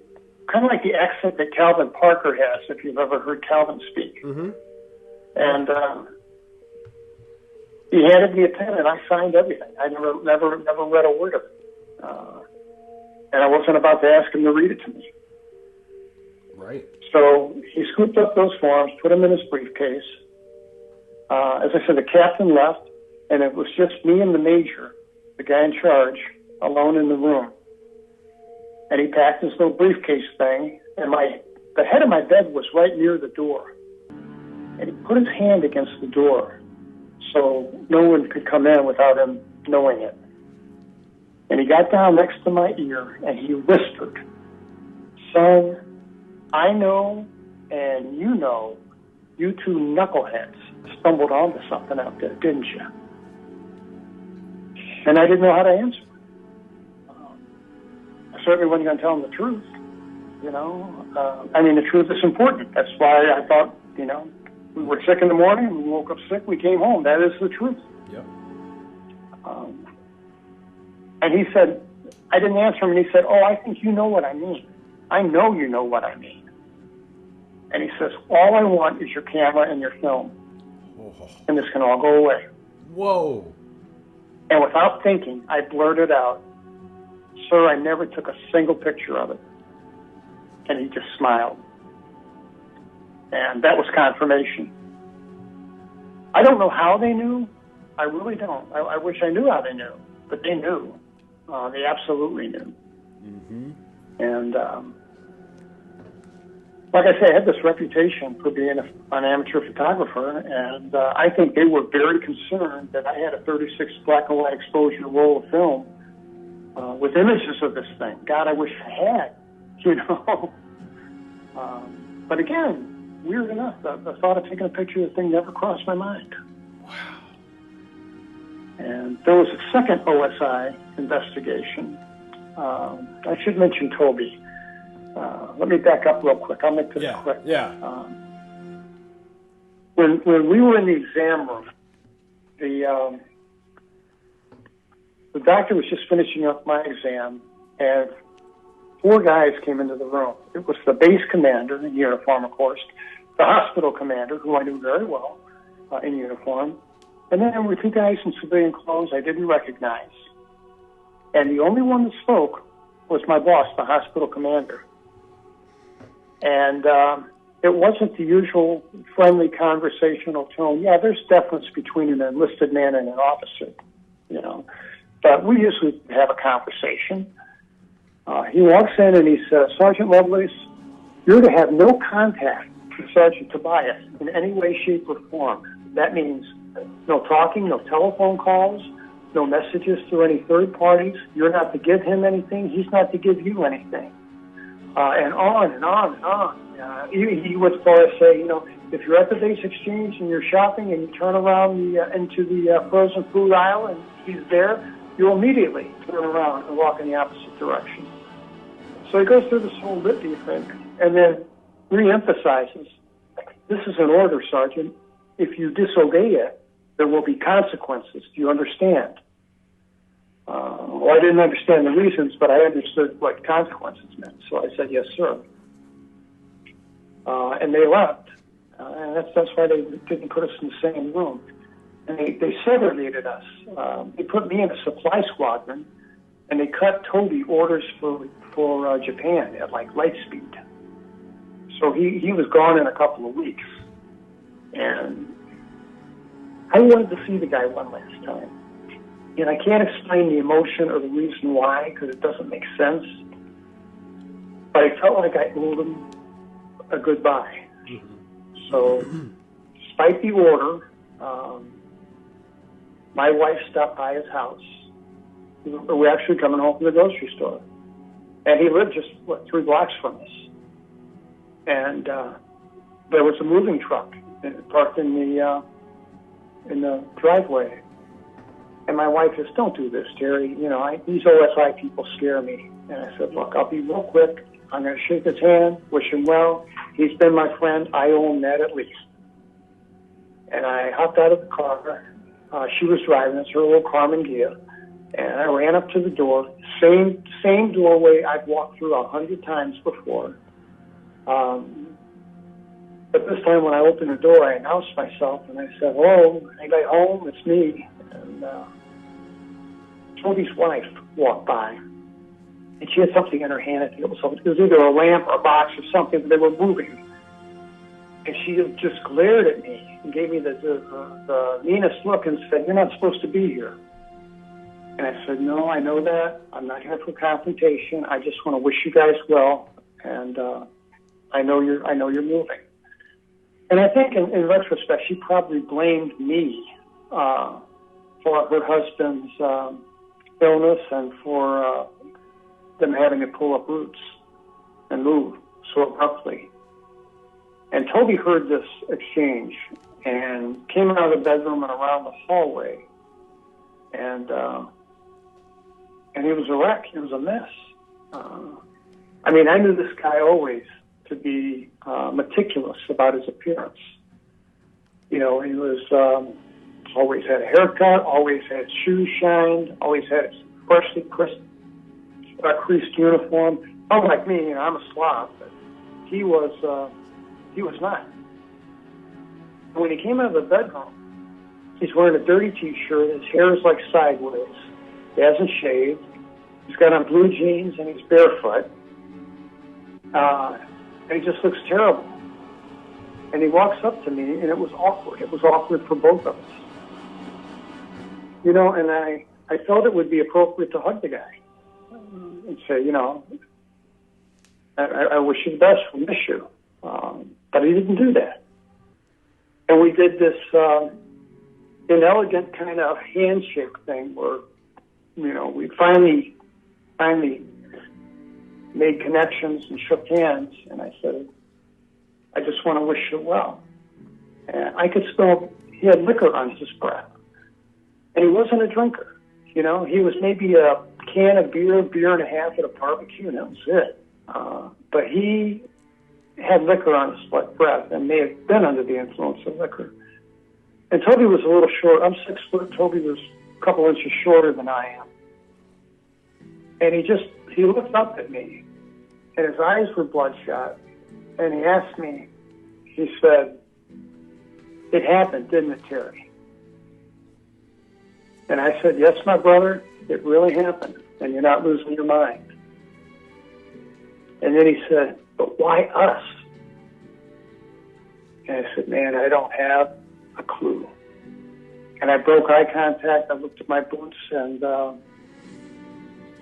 kind of like the accent that Calvin Parker has, if you've ever heard Calvin speak. Mm-hmm. And he handed me a pen, and I signed everything. I never read a word of it. And I wasn't about to ask him to read it to me. Right. So he scooped up those forms, put them in his briefcase. As I said, the captain left, and it was just me and the major, the guy in charge, alone in the room. And he packed his little briefcase thing, and the head of my bed was right near the door. And he put his hand against the door so no one could come in without him knowing it. And he got down next to my ear, and he whispered, son, I know, and you two knuckleheads stumbled onto something out there, didn't you? And I didn't know how to answer. I certainly wasn't going to tell him the truth, the truth is important. That's why I thought, we were sick in the morning, we woke up sick, we came home. That is the truth. Yep. And he said, I didn't answer him, and he said, oh, I think you know what I mean. I know you know what I mean. And he says, all I want is your camera and your film. Oh. And this can all go away. Whoa. And without thinking, I blurted out, sir, I never took a single picture of it. And he just smiled. And that was confirmation. I don't know how they knew. I really don't. I wish I knew how they knew. But they knew. They absolutely knew. Mm-hmm. And like I say, I had this reputation for being an amateur photographer, and I think they were very concerned that I had a 36 black and white exposure roll of film with images of this thing. God, I wish I had, But again, weird enough, the thought of taking a picture of the thing never crossed my mind. Wow. And there was a second OSI investigation. I should mention Toby. Let me back up real quick. I'll make this quick. Yeah. When we were in the exam room, the doctor was just finishing up my exam, and 4 guys came into the room. It was the base commander in uniform, of course, the hospital commander, who I knew very well, in uniform, and then there were 2 guys in civilian clothes I didn't recognize. And the only one that spoke was my boss, the hospital commander. And it wasn't the usual friendly conversational tone. Yeah, there's difference between an enlisted man and an officer, But we usually have a conversation. He walks in and he says, Sergeant Lovelace, you're to have no contact with Sergeant Tobias in any way, shape, or form. That means no talking, no telephone calls, no messages through any third parties. You're not to give him anything. He's not to give you anything. And on and on and on. He would as far as say, if you're at the base exchange and you're shopping and you turn around into the frozen food aisle and he's there, you'll immediately turn around and walk in the opposite direction. So he goes through this whole litany thing and then re-emphasizes, this is an order, Sergeant. If you disobey it, there will be consequences. Do you understand? Well, I didn't understand the reasons, but I understood what consequences meant. So I said, yes, sir. And they left. And that's why they didn't put us in the same room. And they segregated us. They put me in a supply squadron, and they cut Toby orders for Japan at like light speed. So he was gone in a couple of weeks, and I wanted to see the guy one last time. And I can't explain the emotion or the reason why, because it doesn't make sense. But I felt like I owed him a goodbye. So, despite the order, my wife stopped by his house. We were actually coming home from the grocery store. And he lived just, 3 blocks from us. And there was a moving truck parked in the driveway. And my wife says, "Don't do this, Terry. You know, these OSI people scare me." And I said, "Look, I'll be real quick. I'm going to shake his hand, wish him well. He's been my friend. I owe him that at least." And I hopped out of the car. She was driving. It's her little Carmen Ghia. And I ran up to the door. Same doorway I've walked through 100 times before. But this time when I opened the door, I announced myself, and I said, "Hello, anybody home? It's me." And Toby's wife walked by, and she had something in her hand. I think it was either a lamp or a box or something, but they were moving. And she just glared at me and gave me the meanest look and said, "You're not supposed to be here." And I said, "No, I know that. I'm not here for confrontation. I just want to wish you guys well, and I know you're moving." And I think in retrospect, she probably blamed me for her husband's illness and for them having to pull up roots and move so abruptly. And Toby heard this exchange and came out of the bedroom and around the hallway, and he was a wreck. He was a mess. I mean, I knew this guy always to be meticulous about his appearance. You know, he was always had a haircut, always had shoes shined, always had a freshly creased uniform. Unlike me, you know, I'm a slob, but he was not. And when he came out of the bedroom, he's wearing a dirty T-shirt. His hair is like sideways. He hasn't shaved. He's got on blue jeans and he's barefoot. And he just looks terrible. And he walks up to me, and it was awkward. It was awkward for both of us. You know, and I felt it would be appropriate to hug the guy and say, you know, I wish you the best. We miss you. But he didn't do that. And we did this inelegant kind of handshake thing where, you know, we finally made connections and shook hands. And I said, "I just want to wish you well." And I could smell, he had liquor on his breath. And he wasn't a drinker. You know, he was maybe a can of beer and a half at a barbecue, and that was it. But he had liquor on his breath and may have been under the influence of liquor. And Toby was a little short. I'm 6 foot. Toby was a couple inches shorter than I am. And he looked up at me, and his eyes were bloodshot. And he asked me, he said, "It happened, didn't it, Terry?" And I said, "Yes, my brother, it really happened, and you're not losing your mind." And then he said, "But why us?" And I said, "Man, I don't have a clue." And I broke eye contact. I looked at my boots, and there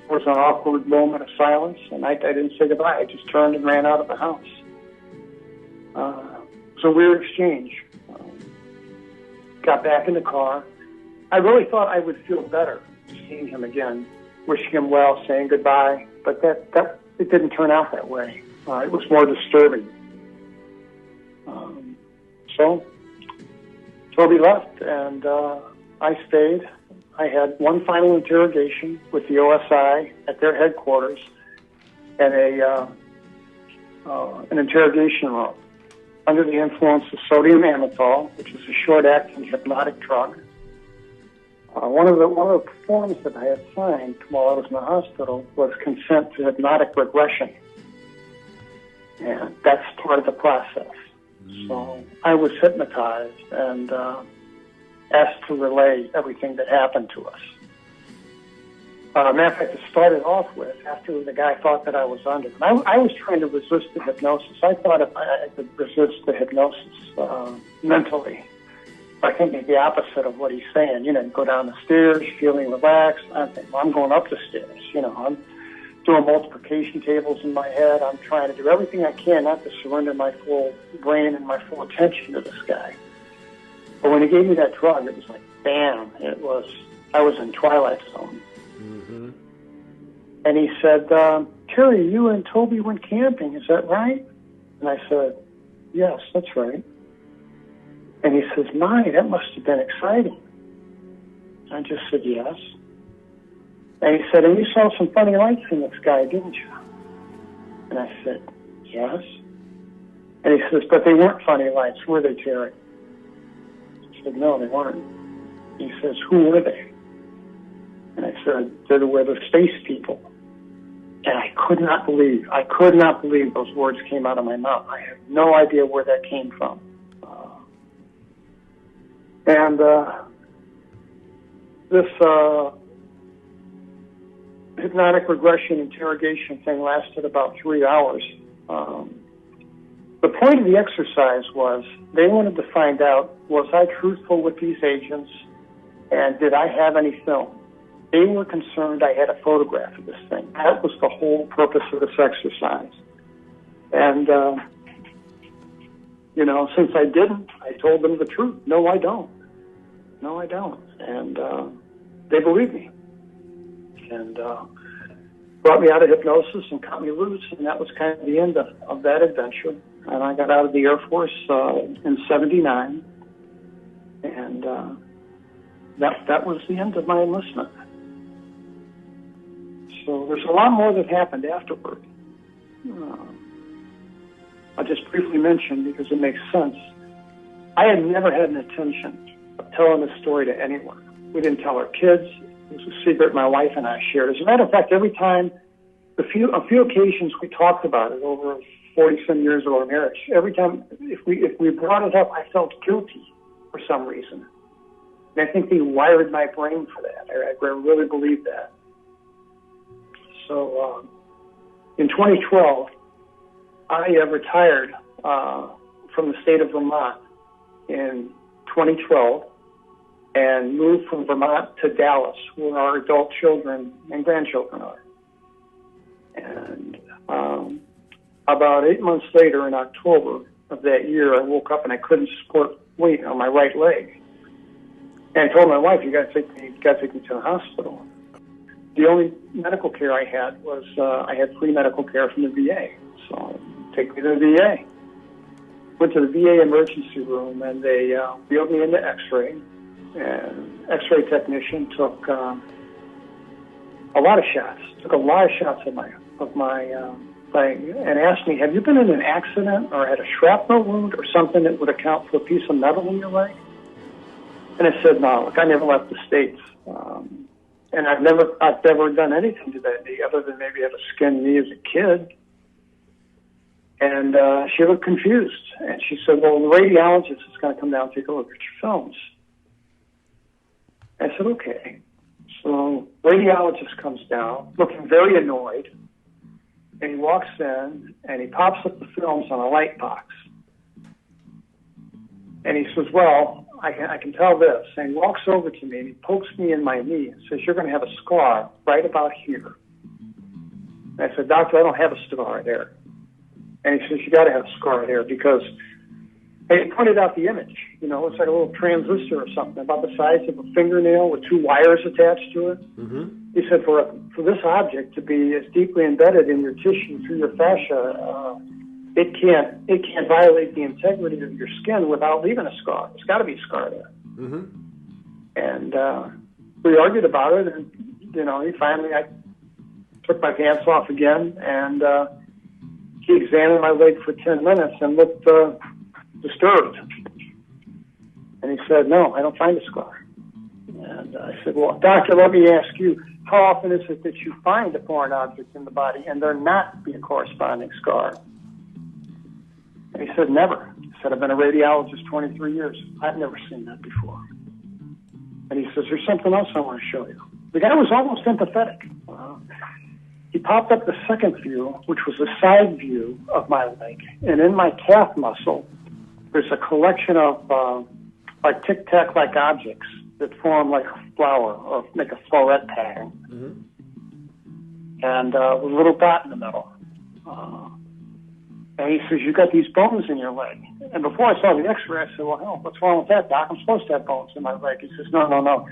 was an awkward moment of silence, and I didn't say goodbye. I just turned and ran out of the house. It was a weird exchange. Got back in the car. I really thought I would feel better seeing him again, wishing him well, saying goodbye, but it didn't turn out that way. It was more disturbing. So Toby left, and I stayed. I had one final interrogation with the OSI at their headquarters, and an interrogation room under the influence of sodium amytal, which is a short-acting hypnotic drug. One of the forms that I had signed while I was in the hospital was consent to hypnotic regression, and that's part of the process. So I was hypnotized and asked to relay everything that happened to us. Matter of fact, it started off with, after the guy thought that I was under. And I was trying to resist the hypnosis. I thought if I could resist the hypnosis mentally, I think it's the opposite of what he's saying. You know, you go down the stairs, feeling relaxed. I think, well, I'm going up the stairs. You know, I'm doing multiplication tables in my head. I'm trying to do everything I can not to surrender my full brain and my full attention to this guy. But when he gave me that drug, it was like, bam, I was in Twilight Zone. Mm-hmm. And he said, Terry, you and Toby went camping, is that right? And I said, yes, that's right. And he says, my, that must have been exciting. I just said, yes. And he said, and you saw some funny lights in the sky, didn't you? And I said, yes. And he says, but they weren't funny lights, were they, Terry? I said, no, they weren't. He says, who were they? And I said, they were the space people. And I could not believe those words came out of my mouth. I have no idea where that came from. This hypnotic regression interrogation thing lasted about 3 hours. The point of the exercise was they wanted to find out, was I truthful with these agents, and did I have any film? They were concerned I had a photograph of this thing. That was the whole purpose of this exercise. And, you know, since I didn't, I told them the truth. No, I don't. No, I don't. And they believed me. And brought me out of hypnosis and cut me loose, and that was kind of the end of that adventure. And I got out of the Air Force in '79, and that was the end of my enlistment. So there's a lot more that happened afterward. I'll just briefly mention because it makes sense. I had never had an intention of telling this story to anyone. We didn't tell our kids. It was a secret my wife and I shared. As a matter of fact, every time, a few occasions we talked about it over 40-some years of our marriage, every time if we brought it up, I felt guilty for some reason. And I think they wired my brain for that. I really believe that. So in 2012, I retired from the state of Vermont in 2012 and moved from Vermont to Dallas, where our adult children and grandchildren are. And about 8 months later, in October of that year, I woke up and I couldn't support weight on my right leg. And I told my wife, you got to take me to the hospital. The only medical care I had was I had free medical care from the VA. So take me to the VA. Went to the VA emergency room, and they wheeled me into X-ray. And X-ray technician took a lot of shots. Took a lot of shots of my thing, and asked me, "Have you been in an accident or had a shrapnel wound or something that would account for a piece of metal in your leg?" And I said, "No, look, I never left the States, and I've never done anything to that knee other than maybe have a skinned knee as a kid." And she looked confused, and she said, "Well, the radiologist is going to come down and take a look at your films." I said, "Okay." So radiologist comes down, looking very annoyed, and he walks in, and he pops up the films on a light box. And he says, "Well, I can tell this." And he walks over to me, and he pokes me in my knee and says, "You're going to have a scar right about here." And I said, "Doctor, I don't have a scar there." And he says, "You got to have a scar there because," and he pointed out the image. You know, it's like a little transistor or something about the size of a fingernail with 2 wires attached to it. Mm-hmm. He said, for this object to be as deeply embedded in your tissue through your fascia, it can't violate the integrity of your skin without leaving a scar. There's got to be a scar there. Mm-hmm. And we argued about it, and you know, I took my pants off again, and he examined my leg for 10 minutes and looked disturbed. And he said, "No, I don't find a scar." And I said, "Well, doctor, let me ask you, how often is it that you find a foreign object in the body and there not be a corresponding scar?" And he said, "Never." He said, "I've been a radiologist 23 years. I've never seen that before." And he says, "There's something else I want to show you." the guy was almost sympathetic. He popped up the second view, which was a side view of my leg. And in my calf muscle, there's a collection of like tic-tac-like objects that form like a flower or make a floret pattern. Mm-hmm. And with a little dot in the middle. And he says, "You got these bones in your leg." And before I saw the x-ray, I said, "Well, hell, what's wrong with that, Doc? I'm supposed to have bones in my leg." He says, No.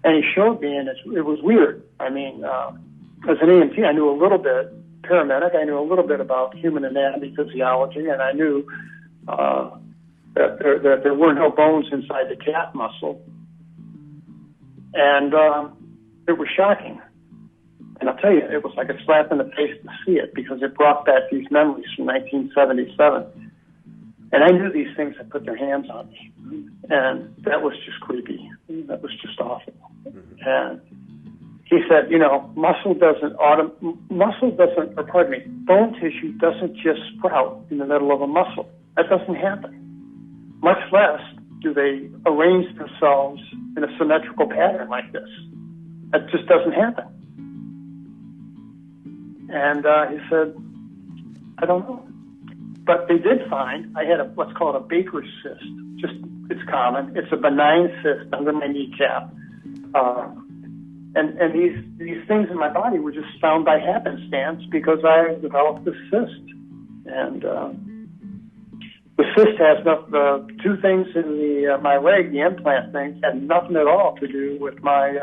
And he showed me, and it was weird. I mean, as an EMT, I knew a little bit, paramedic, I knew a little bit about human anatomy, physiology, and I knew that there were no bones inside the calf muscle. And it was shocking. And I'll tell you, it was like a slap in the face to see it, because it brought back these memories from 1977. And I knew these things had put their hands on me. And that was just creepy. That was just awful. Mm-hmm. And he said, bone tissue doesn't just sprout in the middle of a muscle. That doesn't happen. Much less do they arrange themselves in a symmetrical pattern like this. That just doesn't happen. And he said, "I don't know." But they did find I had what's called a Baker's cyst. It's common. It's a benign cyst under my kneecap. And these things in my body were just found by happenstance because I developed this cyst. And the cyst has the two things in my leg, the implant things, had nothing at all to do with my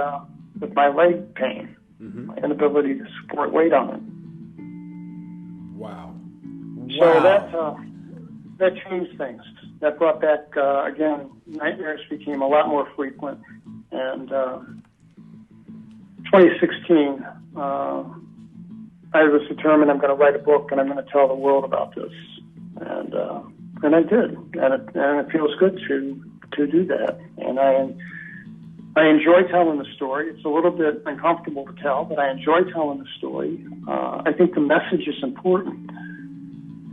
leg pain, mm-hmm. my inability to support weight on it. Wow. So that changed things. That brought back, again, nightmares became a lot more frequent. And 2016, I was determined I'm going to write a book and I'm going to tell the world about this. And I did. And it feels good to do that. And I enjoy telling the story. It's a little bit uncomfortable to tell, but I enjoy telling the story. I think the message is important.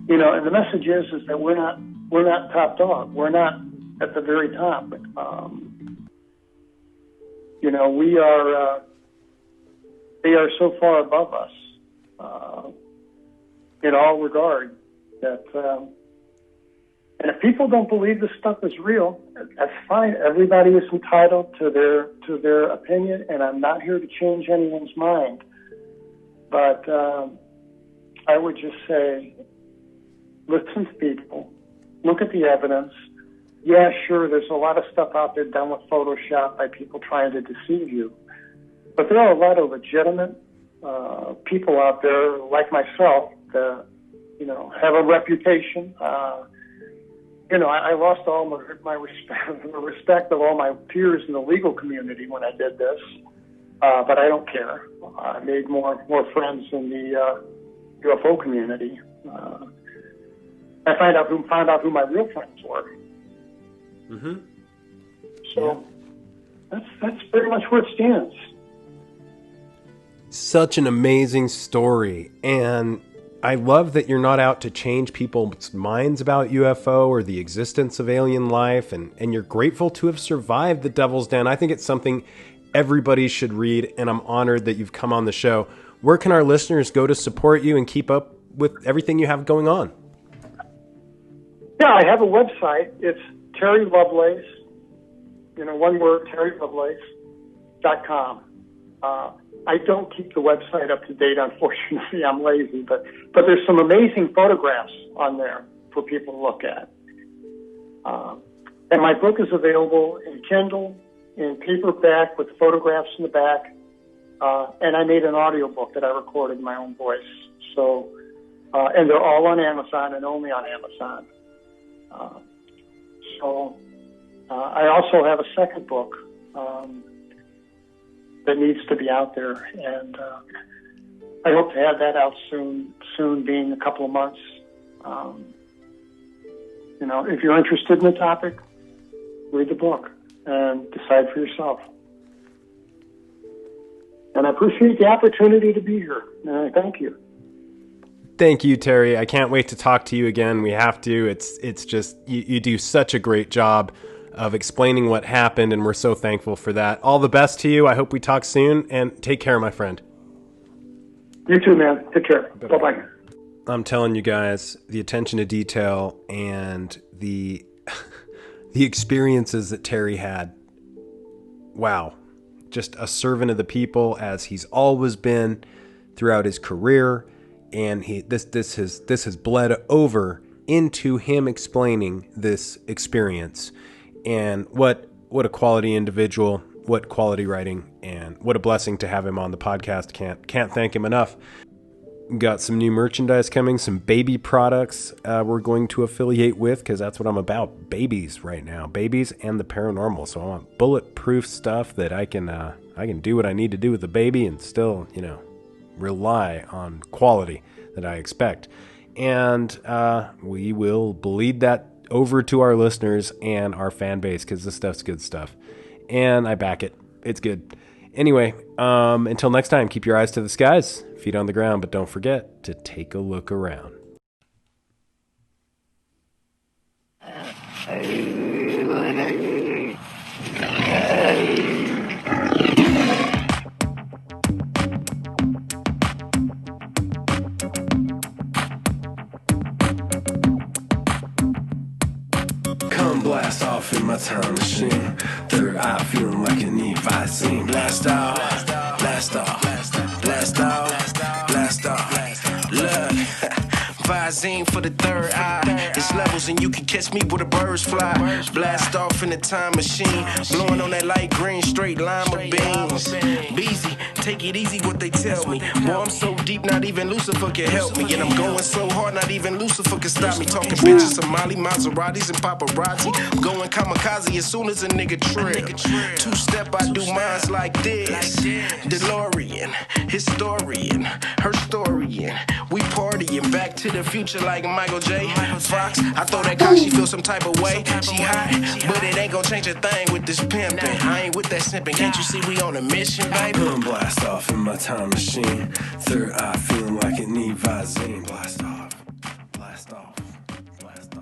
And the message is that we're not top dog. We're not at the very top. We are. They are so far above us in all regard that. And if people don't believe this stuff is real, that's fine. Everybody is entitled to their opinion, and I'm not here to change anyone's mind. But I would just say, listen to people, look at the evidence. Yeah, sure, there's a lot of stuff out there done with Photoshop by people trying to deceive you. But there are a lot of legitimate people out there, like myself, that, have a reputation. I lost all my respect of all my peers in the legal community when I did this, but I don't care. I made more friends in the UFO community. I found out who my real friends were. Mm-hmm. So that's pretty much where it stands. Such an amazing story, and I love that you're not out to change people's minds about UFO or the existence of alien life, and you're grateful to have survived the Devil's Den. I think it's something everybody should read, and I'm honored that you've come on the show. Where can our listeners go to support you and keep up with everything you have going on? Yeah, I have a website. It's Terry Lovelace, one word, terrylovelace.com. I don't keep the website up to date, unfortunately. I'm lazy, but there's some amazing photographs on there for people to look at. And my book is available in Kindle, in paperback with photographs in the back, and I made an audiobook that I recorded in my own voice. So, and they're all on Amazon and only on Amazon. I also have a second book that needs to be out there, and I hope to have that out soon being a couple of months. If you're interested in the topic, read the book and decide for yourself. And I appreciate the opportunity to be here, and I thank you. Thank you, Terry. I can't wait to talk to you again. We have to. It's just, you do such a great job of explaining what happened, and we're so thankful for that. All the best to you. I hope we talk soon, and take care, my friend. You too, man. Take care. Bye-bye. I'm telling you guys, the attention to detail and the the experiences that Terry had. Wow. Just a servant of the people, as he's always been throughout his career, and this has bled over into him explaining this experience. And what a quality individual, what quality writing, and what a blessing to have him on the podcast. Can't thank him enough. Got some new merchandise coming, some baby products we're going to affiliate with, because that's what I'm about. Babies right now. Babies and the paranormal. So I want bulletproof stuff that I can do what I need to do with the baby and still, rely on quality that I expect. And we will bleed that over to our listeners and our fan base, because this stuff's good stuff. And I back it. It's good. Anyway, until next time, keep your eyes to the skies, feet on the ground, but don't forget to take a look around. Come blast off in my time machine. Third eye feeling like an Visine. Blast off, blast off, blast off, blast off. Look, Visine for the third eye. It's levels and you can catch me where the birds fly. Blast off in the time machine. Blowing on that light green straight line of beams. Beezy, take it easy what they tell me. Boy, I'm so deep, not even Lucifer can help me. And I'm going so hard, not even Lucifer can stop me. Talking bitches, Somali, Maseratis, and paparazzi. I'm going kamikaze as soon as a nigga trip. Two-step, I do mines like this. DeLorean, historian, her story, and we partying. Back to the future like Michael J. Fox. I throw that cock, she feel some type of way. She hot, but it ain't gonna change a thing with this pimpin'. I ain't with that simping. Can't you see we on a mission, baby? Come blast off in my time machine. Third eye feeling like it need Visine. Blast off, blast off, blast off.